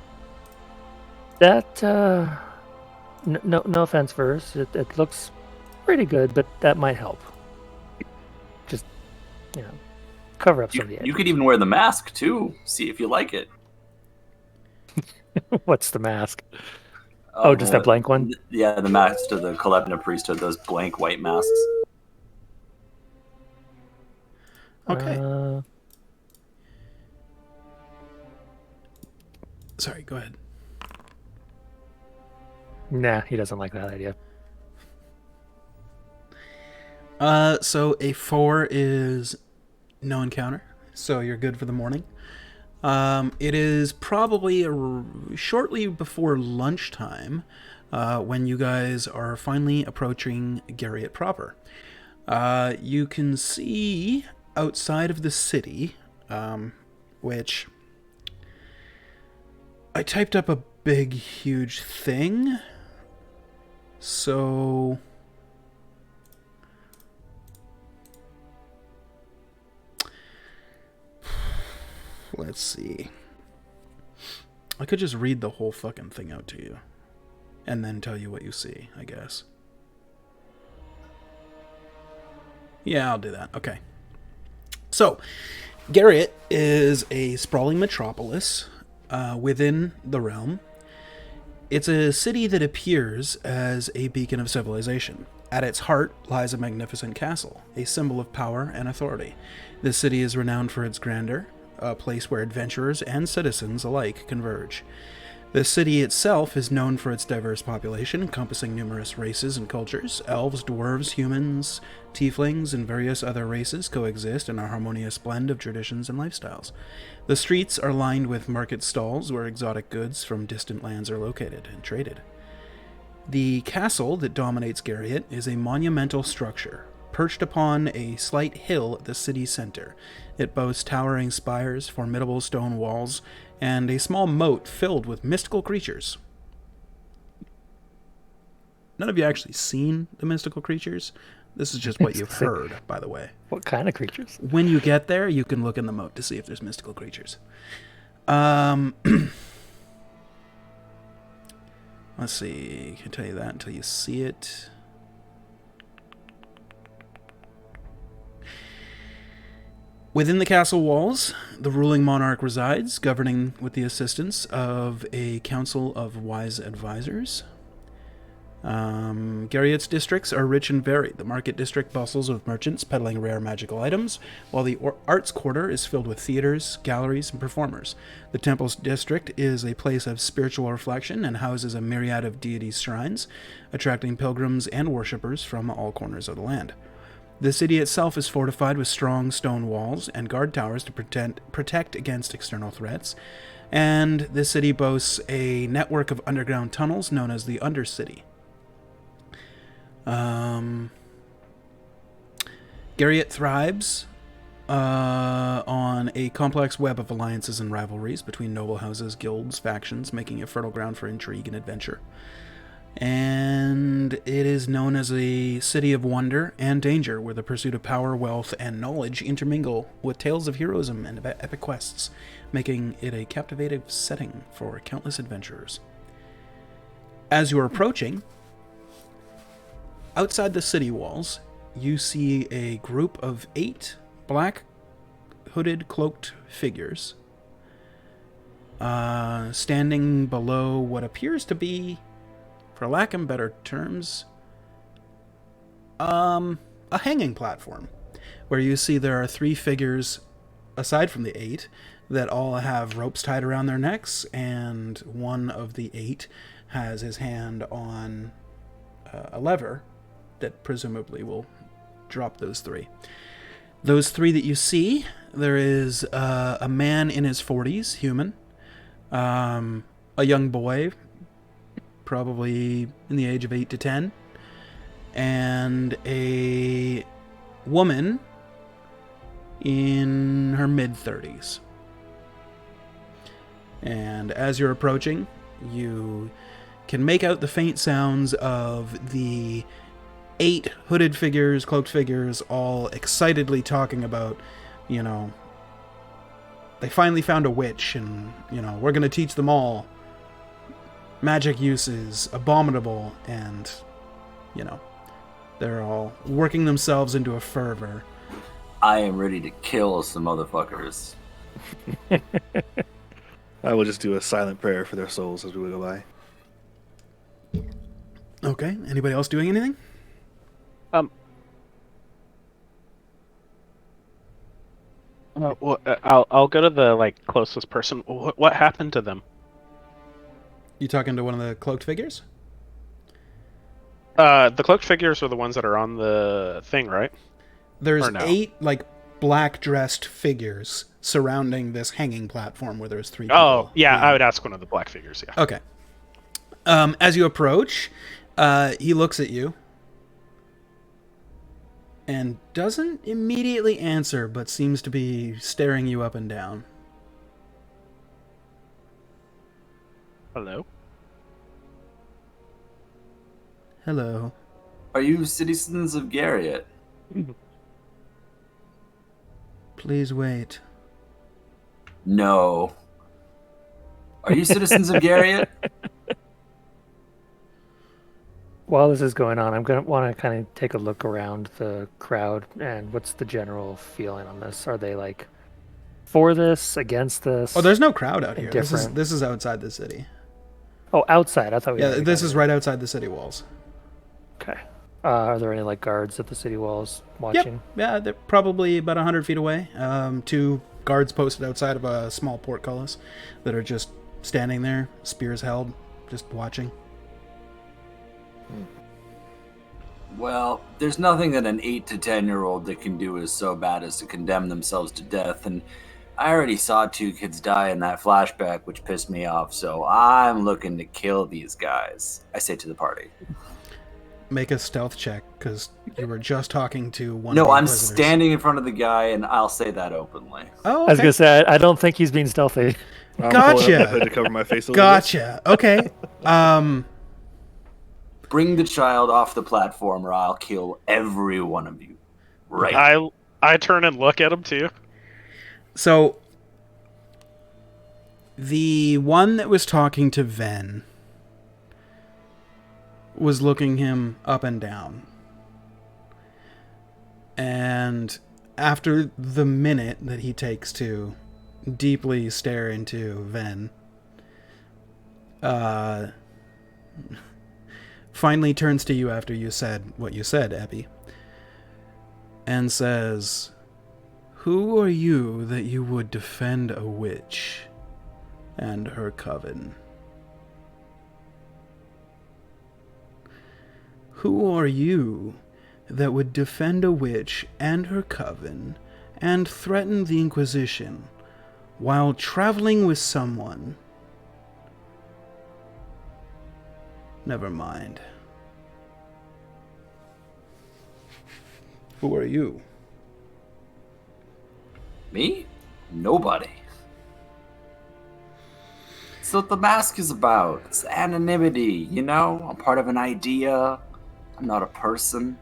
That no offense, Verse. It looks pretty good, but that might help. Just cover up some of the edges. You could even wear the mask too. See if you like it. What's the mask? Oh, just that blank one? Yeah, the mask to the Kolebna priesthood. Those blank white masks. Okay. Sorry, go ahead. Nah, he doesn't like that idea. So a 4 is no encounter, so you're good for the morning. It is probably shortly before lunchtime when you guys are finally approaching Garriott proper. You can see outside of the city, which I typed up a big, huge thing. So let's see. I could just read the whole fucking thing out to you and then tell you what you see, I guess. Yeah, I'll do that. Okay. So, Garriott is a sprawling metropolis within the realm. It's a city that appears as a beacon of civilization. At its heart lies a magnificent castle, a symbol of power and authority. This city is renowned for its grandeur, a place where adventurers and citizens alike converge. The city itself is known for its diverse population, encompassing numerous races and cultures. Elves, dwarves, humans, tieflings, and various other races coexist in a harmonious blend of traditions and lifestyles. The streets are lined with market stalls where exotic goods from distant lands are located and traded. The castle that dominates Garriott is a monumental structure, perched upon a slight hill at the city center. It boasts towering spires, formidable stone walls, and a small moat filled with mystical creatures. None of you actually seen the mystical creatures. This is just what you've heard, by the way. What kind of creatures? When you get there, you can look in the moat to see if there's mystical creatures. Let's see. I can tell you that until you see it. Within the castle walls, the ruling monarch resides, governing with the assistance of a council of wise advisors. Garriott's districts are rich and varied. The market district bustles with merchants peddling rare magical items, while the arts quarter is filled with theaters, galleries, and performers. The temples district is a place of spiritual reflection and houses a myriad of deities' shrines, attracting pilgrims and worshippers from all corners of the land. The city itself is fortified with strong stone walls and guard towers to protect against external threats, and the city boasts a network of underground tunnels known as the Undercity. Garriott thrives on a complex web of alliances and rivalries between noble houses, guilds, factions, making it fertile ground for intrigue and adventure. And it is known as a city of wonder and danger, where the pursuit of power, wealth, and knowledge intermingle with tales of heroism and epic quests, making it a captivating setting for countless adventurers. As you are approaching, outside the city walls, you see a group of 8 black, hooded, cloaked figures standing below what appears to be, for lack of better terms, a hanging platform, where you see there are 3 figures, aside from the 8, that all have ropes tied around their necks, and one of the 8 has his hand on a lever that presumably will drop those 3. Those 3 that you see, there is a man in his 40s, human, a young boy, probably in the age of 8 to 10, and a woman in her mid-30s. And as you're approaching, you can make out the faint sounds of the 8 hooded figures, cloaked figures, all excitedly talking about, they finally found a witch, and, we're going to teach them all magic use is abominable, and, they're all working themselves into a fervor. I am ready to kill some motherfuckers. I will just do a silent prayer for their souls as we go by. Okay, anybody else doing anything? Well, I'll go to the closest person. What happened to them? You talking to one of the cloaked figures? The cloaked figures are the ones that are on the thing, right? There's no? 8 black dressed figures surrounding this hanging platform where there's 3 people. Oh, yeah, I would ask one of the black figures, yeah. Okay. As you approach, he looks at you and doesn't immediately answer, but seems to be staring you up and down. Hello? Hello. Are you citizens of Garriott? Please wait. No. Are you citizens of Garriott? While this is going on, I'm going to want to kind of take a look around the crowd, and what's the general feeling on this? Are they for this, against this? Oh, there's no crowd out here. Indifferent. This is outside the city. Oh, outside. I thought we Yeah, this is right outside the city walls. Okay. Are there any like guards at the city walls watching? Yep. Yeah, they're probably about 100 feet away. 2 guards posted outside of a small portcullis that are just standing there, spears held, just watching. Well, there's nothing that an 8 to 10-year-old that can do is so bad as to condemn themselves to death, and I already saw 2 kids die in that flashback, which pissed me off, so I'm looking to kill these guys, I say to the party. Make a stealth check, because you were just talking to one of No, the I'm Inquisitors. standing in front of the guy, and I'll say that openly. Oh, okay. I was gonna say I don't think he's being stealthy. I'm Gotcha. pulling up my hood to cover my face a little Gotcha. Okay. Bring the child off the platform, or I'll kill every one of you. Right. I turn and look at him too. So, the one that was talking to Ven was looking him up and down. And after the minute that he takes to deeply stare into Ven, finally turns to you after you said what you said, Epi, and says, "Who are you that you would defend a witch and her coven? Who are you that would defend a witch and her coven and threaten the Inquisition while traveling with someone?" Never mind. Who are you? Me? Nobody. It's what the mask is about. It's anonymity, you know? I'm part of an idea. I'm not a person.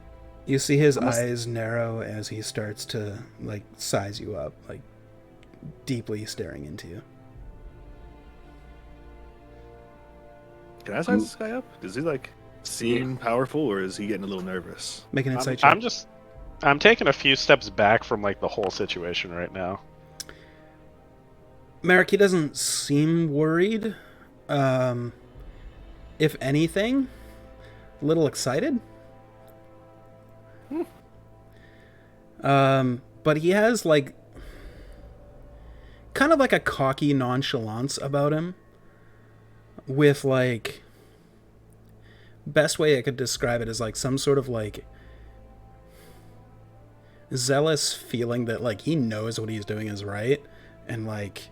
You see his eyes narrow as he starts to, like, size you up, like, deeply staring into you. Can I size this guy up? Does he like seem powerful, or is he getting a little nervous? Make an insight check. I'm taking a few steps back from like the whole situation right now. Merrick, he doesn't seem worried. If anything, a little excited. But he has like kind of like a cocky nonchalance about him, with like, best way I could describe it is like some sort of like zealous feeling that like he knows what he's doing is right, and like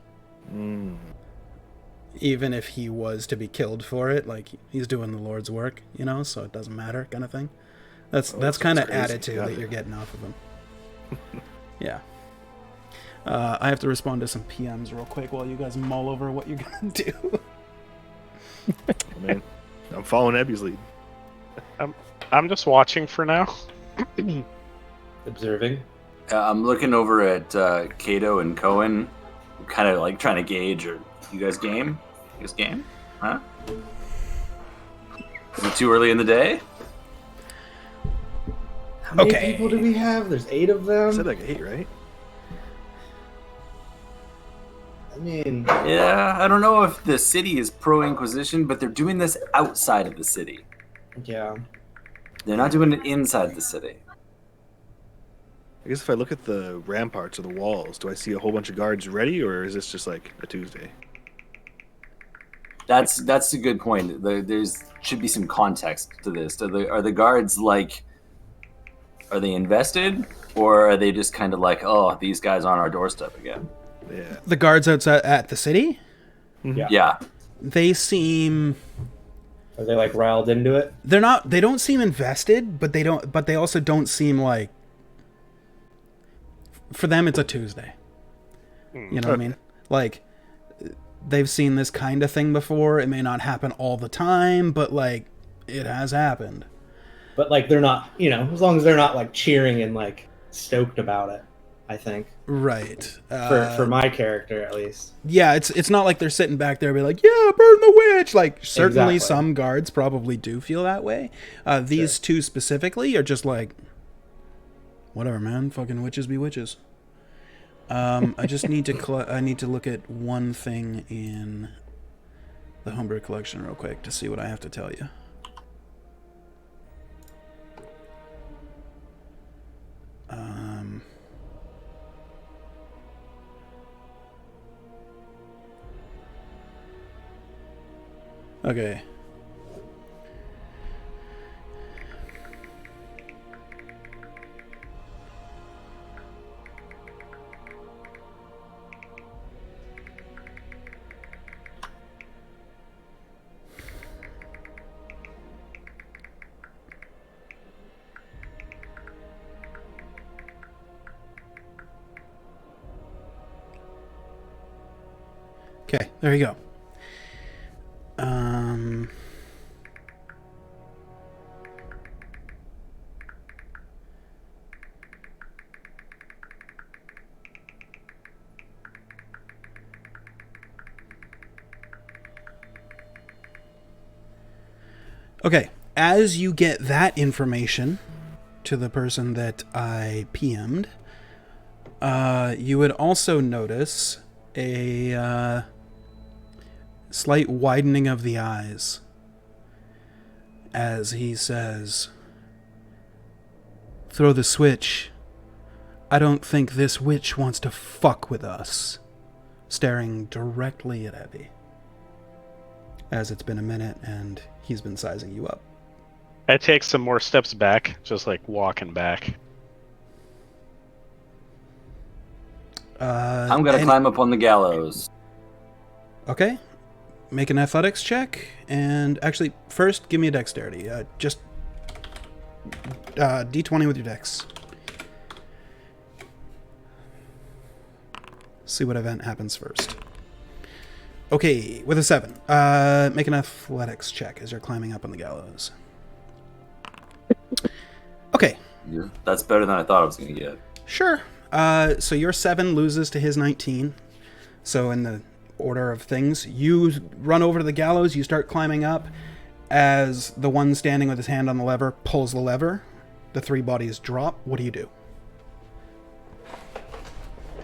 even if he was to be killed for it, like he's doing the Lord's work, you know, so it doesn't matter, kind of thing. That's kind of attitude that you're getting off of him. Yeah. I have to respond to some PMs real quick while you guys mull over what you're gonna do. Man, I'm following Ebby's lead. I'm just watching for now. Observing. I'm looking over at Kato and Cohen, kind of like trying to gauge, are you guys game? You guys game? Huh? Is it too early in the day? How many Okay. people do we have? There's 8 of them. I said like 8, right? I mean, Yeah, I don't know if the city is pro-Inquisition, but they're doing this outside of the city. yeah. They're not doing it inside the city. I guess if I look at the ramparts or the walls, do I see a whole bunch of guards ready, or is this just like a Tuesday? That's a good point. There's should be some context to this. Are the guards like, are they invested, or are they just kind of like, oh, these guys on our doorstep again? Yeah. The guards outside at the city, Yeah. they seem, Are they like riled into it? they don't seem invested, but they also don't seem like, for them it's a Tuesday. You know what I mean? Like, they've seen this kind of thing before. It may not happen all the time, but like, it has happened. But like they're not, you know, as long as they're not like cheering and like stoked about it, I think. Right. For my character at least. Yeah, it's not like they're sitting back there and be like, yeah, burn the witch. Like, certainly Exactly. some guards probably do feel that way. These two specifically are just like, whatever, man. Fucking witches be witches. I just need to I need to look at one thing in the Homebrew collection real quick to see what I have to tell you. Okay. Okay, there you go. Okay, as you get that information to the person that I PM'd, you would also notice a slight widening of the eyes as he says, "Throw the switch. I don't think this witch wants to fuck with us." Staring directly at Abby. As it's been a minute and he's been sizing you up. I take some more steps back, just like walking back. I'm gonna climb up on the gallows. Okay. Make an athletics check. And actually, first, give me a dexterity. Just D20 with your dex. See what event happens first. Okay, with a 7. Make an athletics check as you're climbing up on the gallows. Okay. Yeah, that's better than I thought I was gonna get. Sure. So your 7 loses to his 19. So in the order of things, you run over to the gallows, you start climbing up. As the one standing with his hand on the lever pulls the lever, the 3 bodies drop. What do you do?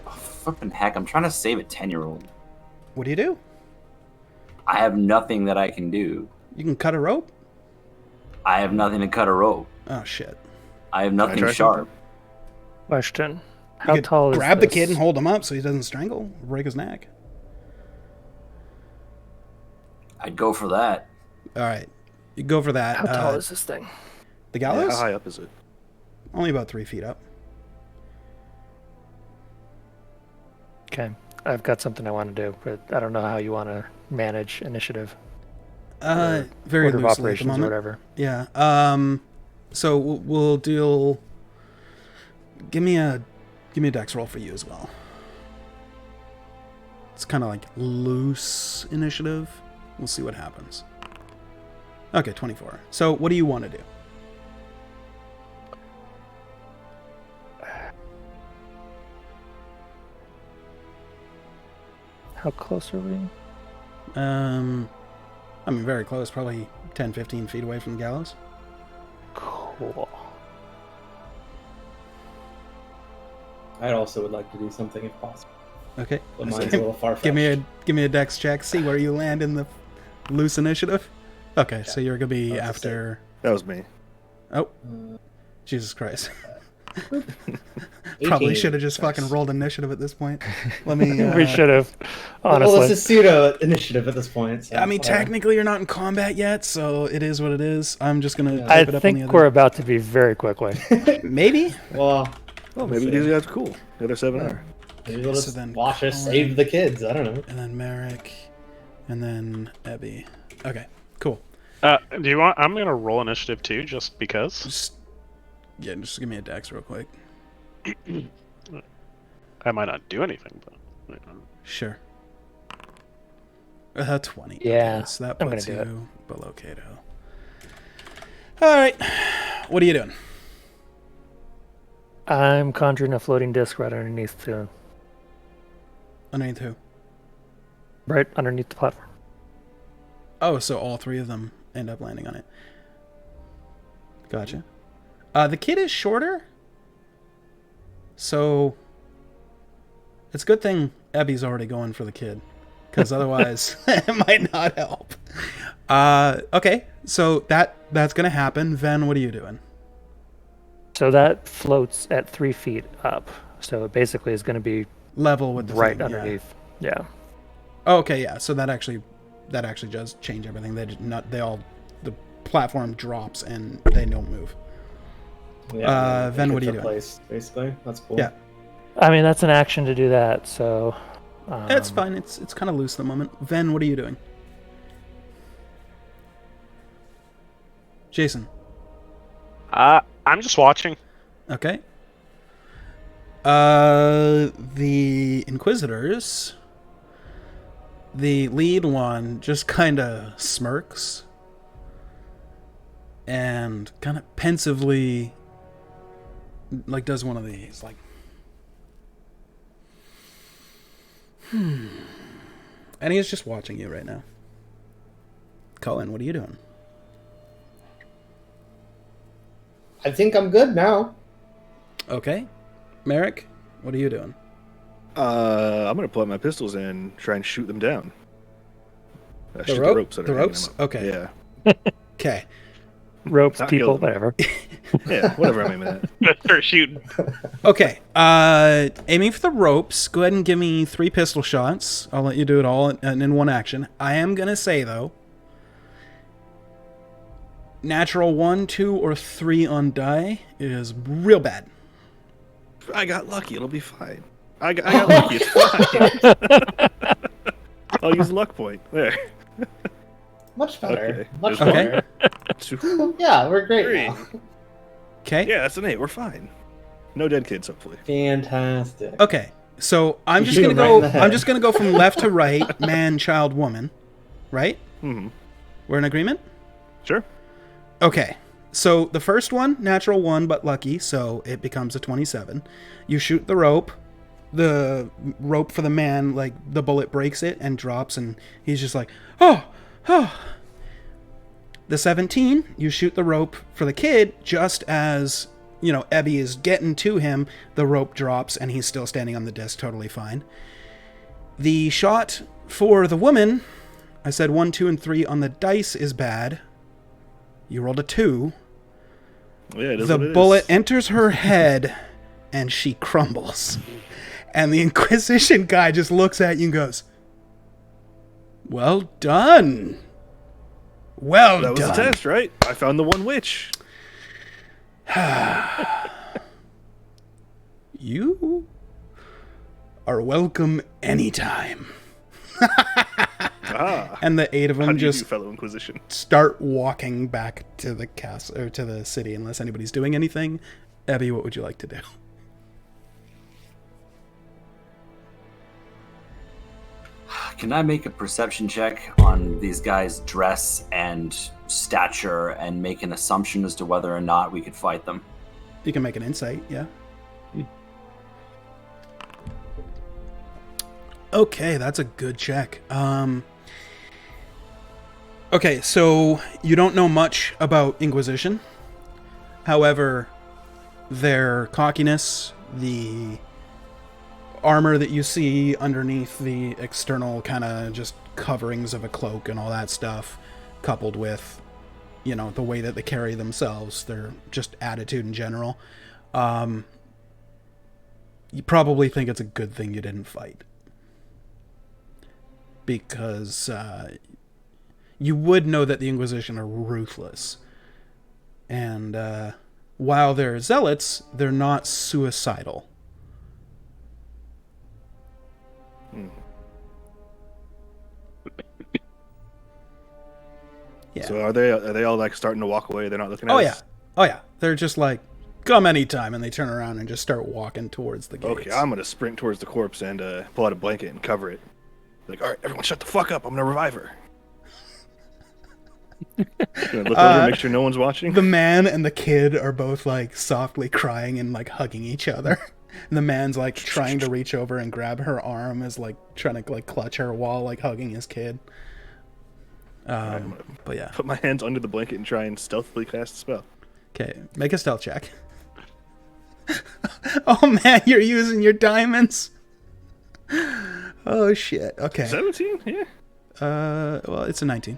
Oh, flippin' heck, I'm trying to save a 10-year-old. What do you do? I have nothing that I can do. You can cut a rope? I have nothing to cut a rope. Oh, shit. I have Can I nothing try sharp. Question. You How could tall is grab the this? kid and hold him up so he doesn't strangle, break his neck. I'd go for that. All right. You go for that. How tall is this thing? The Yeah, gallows? how high up is it? Only about 3 feet up. Okay. I've got something I want to do, but I don't know how you want to manage initiative. Very Order of loosely at the operations or moment. whatever. Yeah. So we'll deal. Give me a dex roll for you as well. It's kind of like loose initiative. We'll see what happens. Okay, 24. So what do you want to do? How close are we? I mean, very close, probably 10, 15 feet away from the gallows. Cool. I also would like to do something if possible, Okay. but mine's a little far-fetched. Give me a dex check. See where you land in the loose initiative. Okay, so you're gonna be That's after. That was me. Oh, Jesus Christ! Probably 18. should have just fucking rolled initiative at this point. Let me. We should have. Honestly. Well, it's a pseudo initiative at this point. So, I mean, whatever. technically, you're not in combat yet, so it is what it is. I'm just gonna. Yeah. I type it up on think the other. we're about to be very quickly. Maybe. Well, Oh, maybe these guys are cool. The other 7 are. maybe we'll So just then watch us Colin- save the kids. I don't know. And then Merrick, and then Abby. Okay, cool. Do you want? I'm gonna roll initiative too, just because. Just give me a dex real quick. I might not do anything, but. Sure. 20. Yeah, Okay, so that I'm puts gonna do you below Kato. All right. What are you doing? I'm conjuring a floating disc right underneath the Underneath who? platform. Oh, so all 3 of them end up landing on it. Gotcha. The kid is shorter, so it's a good thing Abby's already going for the kid, because otherwise it might not help. Okay, so that's gonna happen. Ven, what are you doing? So that floats at 3 feet up. So it basically is going to be Level with the right thing, yeah. underneath. Yeah. Oh, okay, yeah. So that actually that actually does change everything. The platform drops and they don't move. Yeah, Ven, what are you doing? doing? Basically, that's cool. Yeah. I mean, that's an action to do that, so... It's fine. It's kind of loose at the moment. Ven, what are you doing? Jason. I'm just watching. Okay. The Inquisitors, the lead one just kind of smirks and kind of pensively, like, does one of these, like, and he's just watching you right now. Cullen, what are you doing? I think I'm good now. Okay. Merrick, what are you doing? I'm gonna pull out my pistols and try and shoot them down. Shoot rope? the ropes. That The are hanging ropes? them up. Okay. Yeah. Okay. Ropes, Not people, killed. whatever. Yeah. Whatever I'm aiming at. Start shooting. Okay. Aiming for the ropes. Go ahead and give me 3 pistol shots. I'll let you do it all in one action. I am gonna say though, natural 1, 2, or 3 on die is real bad. I got lucky. It'll be fine. I got lucky. It's fine. I'll use the luck point. There. Much better. Okay. Much There's better. 2, Yeah, we're great 3. now. Okay. Yeah, that's an 8. We're fine. No dead kids, hopefully. Fantastic. Okay. So I'm just You gonna shoot 'em right go. in the head. I'm just gonna go from left to right. Man, child, woman. Right? Mm-hmm. We're in agreement. Sure. Okay. So the first one, natural 1, but lucky, so it becomes a 27. You shoot the rope. The rope for the man, like, the bullet breaks it and drops, and he's just like, oh. The 17, you shoot the rope for the kid just as, Ebby is getting to him, the rope drops, and he's still standing on the disc, totally fine. The shot for the woman, I said 1, 2, and 3 on the dice is bad. You rolled a 2. Yeah, it is The what it bullet is. enters her head, and she crumbles. And the Inquisition guy just looks at you and goes, well done. Well That was done. the test, right? I found the one witch. You are welcome anytime. Ah. And the 8 of How them do you do, just fellow Inquisition? start walking back to the castle or to the city unless anybody's doing anything. Abby, what would you like to do? Can I make a perception check on these guys' dress and stature and make an assumption as to whether or not we could fight them? You can make an insight, yeah. Okay, that's a good check. Okay, so you don't know much about Inquisition. However, their cockiness, the armor that you see underneath the external kind of just coverings of a cloak and all that stuff, coupled with, the way that they carry themselves, their just attitude in general, you probably think it's a good thing you didn't fight. Because you would know that the Inquisition are ruthless. And while they're zealots, they're not suicidal. Yeah. So are they all like starting to walk away? They're not looking at Oh us? yeah. They're just like, come anytime, and they turn around and just start walking towards the gates. Okay, I'm gonna sprint towards the corpse and pull out a blanket and cover it. Like, all right, everyone, shut the fuck up! I'm gonna revive her. Gonna look over, make sure no one's watching. The man and the kid are both like softly crying and like hugging each other. And the man's like trying to reach over and grab her arm, as like trying to like clutch her while like hugging his kid. But yeah. Put my hands under the blanket and try and stealthily cast a spell. Okay, make a stealth check. Oh man, you're using your diamonds. Oh shit. Okay. 17? Yeah. Well, it's a 19.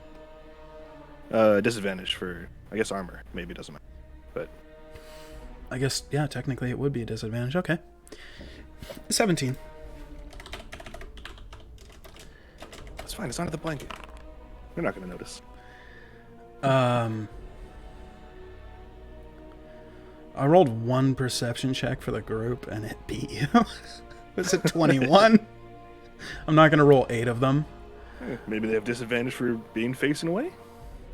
Disadvantage for, I guess, armor. Maybe it doesn't matter. But I guess, yeah, technically it would be a disadvantage. Okay. 17. it's fine. It's under the blanket. We're not going to notice. I rolled one perception check for the group, and it beat you. Was it 21? I'm not going to roll 8 of them. Maybe they have disadvantage for being facing away?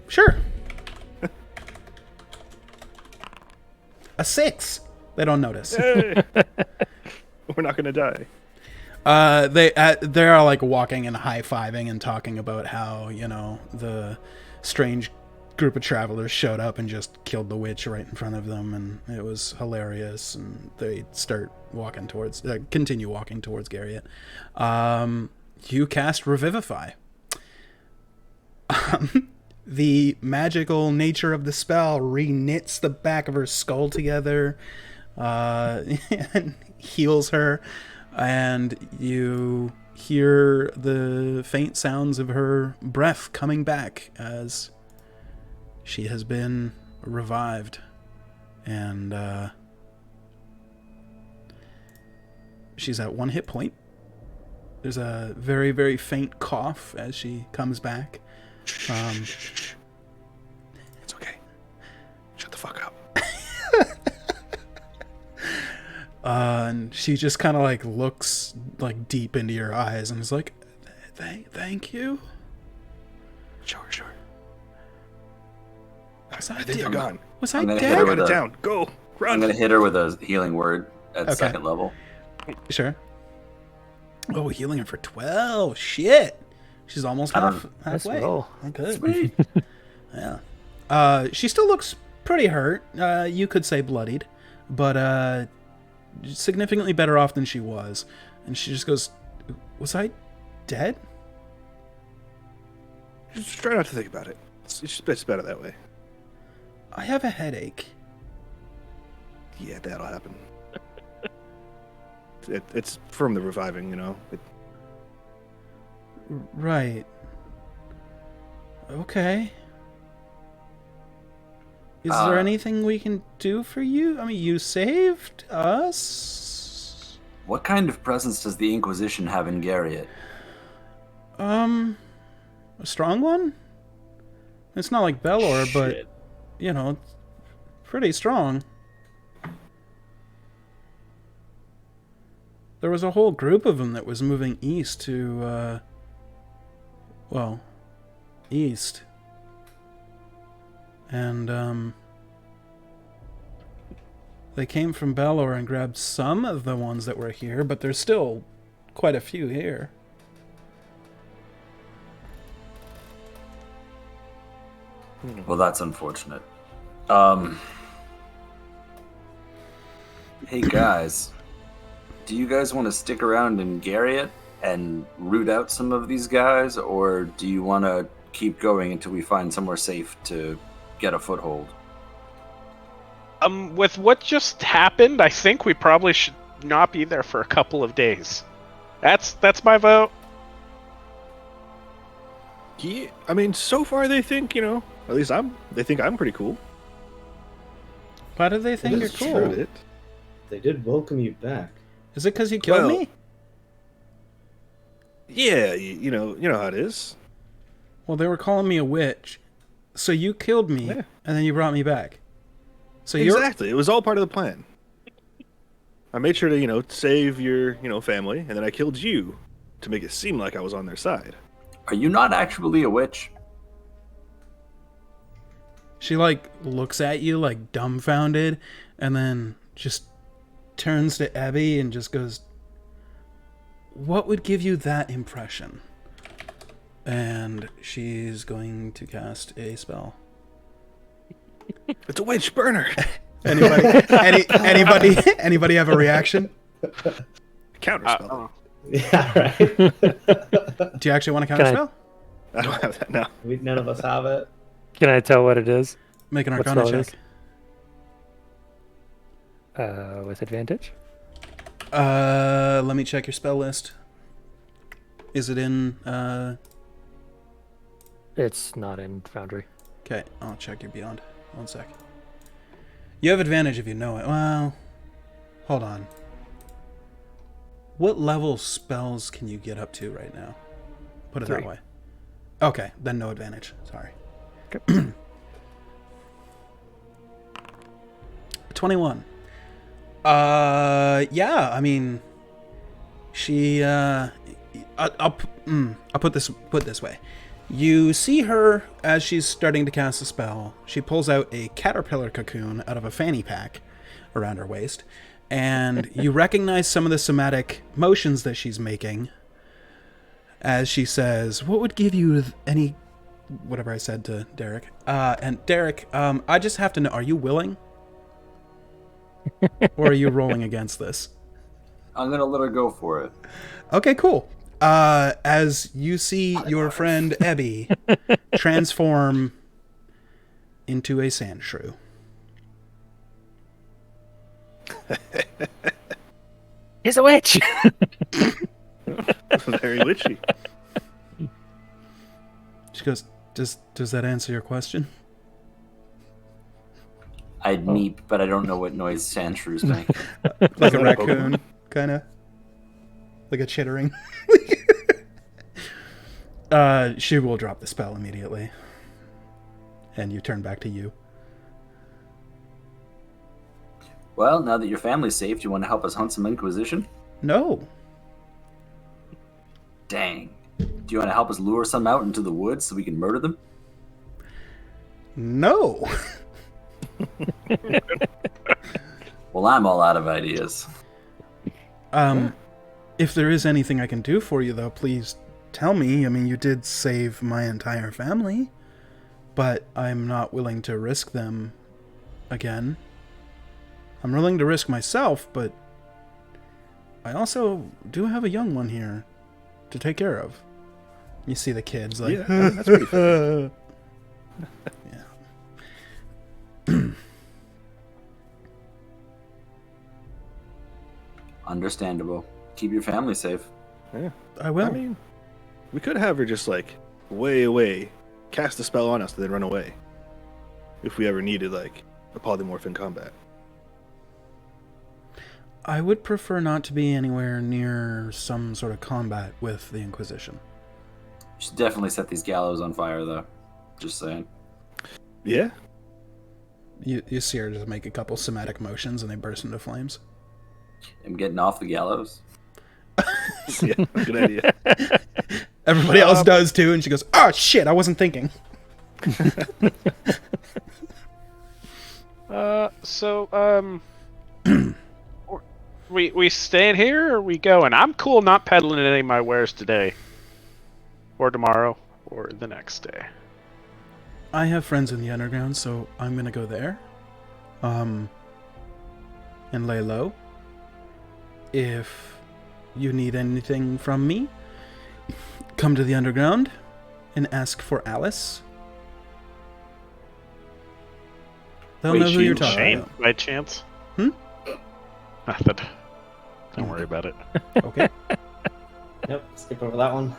Sure. A 6. They don't notice. Hey! We're not going to die. They're like walking and high-fiving and talking about how, the strange group of travelers showed up and just killed the witch right in front of them, and it was hilarious. And they continue walking towards Garriott. You cast Revivify. The magical nature of the spell re-knits the back of her skull together, and heals her, and you hear the faint sounds of her breath coming back as she has been revived. And she's at 1 hit point. There's a very, very faint cough as she comes back. It's okay. Shut the fuck up. And she just kind of like looks like deep into your eyes and is like, thank you. Sure. Was I think they're gone. Was I I'm gonna hit dead? her Got with it a- down. Go. Run. I'm gonna hit her with a healing word at Okay. 2nd level. Sure. Oh, healing her for 12. Shit. She's almost I don't- halfway. roll. Oh, good. Sweet. Yeah. She still looks pretty hurt. You could say bloodied, but significantly better off than she was. And she just goes, "Was I dead?" Just try not to think about it. It's better that way. I have a headache. Yeah, that'll happen. It's from the reviving, Right. Okay. Is there anything we can do for you? I mean, you saved us. What kind of presence does the Inquisition have in Garriott? A strong one? It's not like Belor, but, Shit. it's pretty strong. There was a whole group of them that was moving east to, east. And, they came from Belor and grabbed some of the ones that were here, but there's still quite a few here. Well, that's unfortunate. Hey guys, do you guys want to stick around in Garriott and root out some of these guys, or do you want to keep going until we find somewhere safe to get a foothold? With what just happened, I think we probably should not be there for a couple of days. That's my vote. Yeah, I mean, so far they think, at least they think I'm pretty cool. Why do they think you're is cool? true. They did welcome you back. Is it because you killed Well- me? Yeah, you know how it is. Well, they were calling me a witch. So you killed me, Yeah. and then you brought me back. So Exactly. It was all part of the plan. I made sure to, save your, family, and then I killed you to make it seem like I was on their side. Are you not actually a witch? she like looks at you like dumbfounded, and then just turns to Abby and just goes, "What would give you that impression?" And she's going to cast a spell. It's a witch burner. Anybody have a reaction? Counter spell. Yeah, right. Do you actually want to counter Can I- spell? I don't have that now. None of us have it. Can I tell what it is? Make an What Arcana spell it check. With advantage? Let me check your spell list. Is it in? It's not in Foundry. Okay, I'll check your Beyond. 1 sec. You have advantage if you know it. Well, hold on. What level spells can you get up to right now? Put it that 3. way. Okay, then no advantage. Sorry. Okay. 21. Yeah, I mean, she, I'll put this way. You see her as she's starting to cast a spell. She pulls out a caterpillar cocoon out of a fanny pack around her waist, and you recognize some of the somatic motions that she's making as she says, "What would give you any..." Whatever I said to Derek. And Derek, I just have to know, are you willing? Or are you rolling against this? I'm gonna let her go for it. Okay, cool. As you see your friend Ebby transform into a sand shrew. He's a witch. Very witchy. She goes, does that answer your question? I'd meep, but I don't know what noise sand shrews make. Like a raccoon, kind of. Like a chittering. She will drop the spell immediately. And you turn back to you. Well, now that your family's safe, do you want to help us hunt some Inquisition? No. Dang. Do you want to help us lure some out into the woods so we can murder them? No. Well, I'm all out of ideas. If there is anything I can do for you, though, please tell me. I mean, you did save my entire family, but I'm not willing to risk them again. I'm willing to risk myself, but I also do have a young one here to take care of. You see the kids like, Yeah, that's pretty fair. Yeah. Understandable. Keep your family safe. Yeah. I will. I mean, we could have her just like way away, cast a spell on us, and then run away. If we ever needed like a polymorph in combat. I would prefer not to be anywhere near some sort of combat with the Inquisition. You should definitely set these gallows on fire, though. Just saying. Yeah. You see her just make a couple somatic motions and they burst into flames. I'm getting off the gallows. Yeah. Good idea. Everybody else does too, and she goes, "Oh shit, I wasn't thinking." We staying here or we going? I'm cool not peddling any of my wares today. Or tomorrow. Or the next day. I have friends in the underground, so I'm gonna go there. And lay low. If you need anything from me, come to the underground and ask for Alice. They'll Wait, know who you're Shane- talking Shane, about. by chance? Hmm? Nothing. Don't worry about it. Okay. Yep, skip over that one.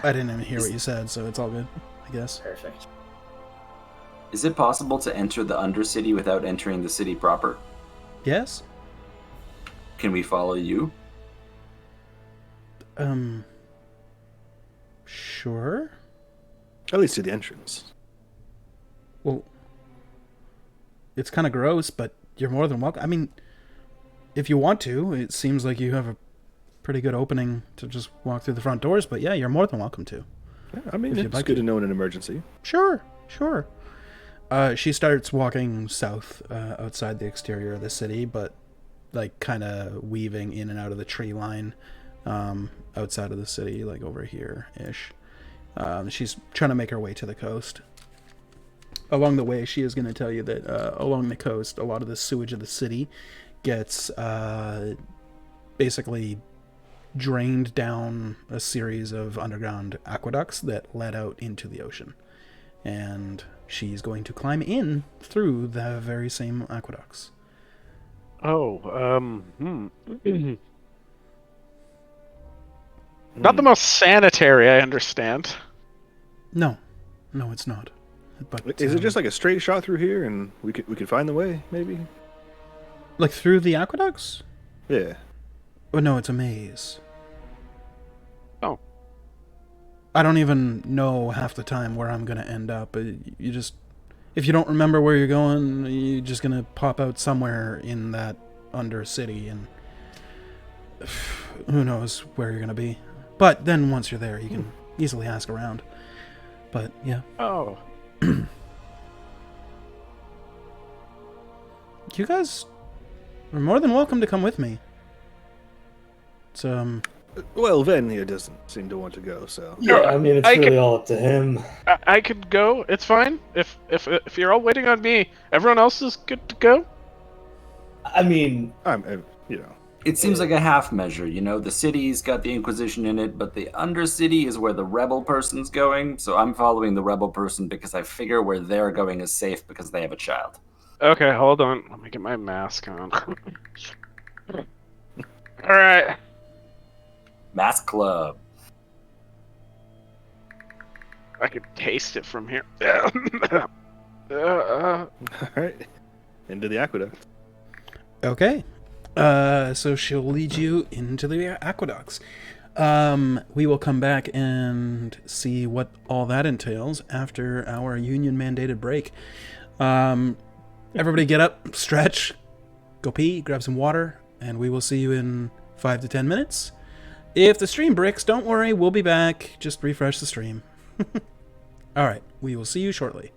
I didn't even hear what you said, so it's all good, I guess. Perfect. Is it possible to enter the Undercity without entering the city proper? Yes? Can we follow you? Sure. At least to the entrance. Well, it's kind of gross, but you're more than welcome. I mean, if you want to, it seems like you have a pretty good opening to just walk through the front doors, but yeah, you're more than welcome to. Yeah, I mean, If you'd it's like good to. to know in an emergency. Sure. She starts walking south outside the exterior of the city, but like kind of weaving in and out of the tree line outside of the city, like over here-ish. She's trying to make her way to the coast. Along the way, she is going to tell you that along the coast, a lot of the sewage of the city gets basically drained down a series of underground aqueducts that led out into the ocean. And she's going to climb in through the very same aqueducts. Not the most sanitary, I understand. No, it's not. But Is it just like a straight shot through here, and we could find the way, maybe? like through the aqueducts? Yeah. Oh no, it's a maze. Oh. I don't even know half the time where I'm gonna end up. You just, if you don't remember where you're going, you're just gonna pop out somewhere in that under city, and who knows where you're gonna be. But then once you're there, you can easily ask around. But yeah, Oh. you guys are more than welcome to come with me. It's Well, Ven here doesn't seem to want to go, so. Yeah, I mean, it's I really could- all up to him. I could go. It's fine. If you're all waiting on me, everyone else is good to go. I mean, You know. It seems like a half measure, you know? The city's got the Inquisition in it, but the Undercity is where the rebel person's going, so I'm following the rebel person because I figure where they're going is safe because they have a child. Okay, hold on. Let me get my mask on. All right. Mask Club. I could taste it from here. All right. Into the aqueduct. okay. So she'll lead you into the aqueducts. We will come back and see what all that entails after our union-mandated break. Everybody get up, stretch, go pee, grab some water, and we will see you in 5 to 10 minutes. If the stream bricks, don't worry, we'll be back. Just refresh the stream. All right, we will see you shortly.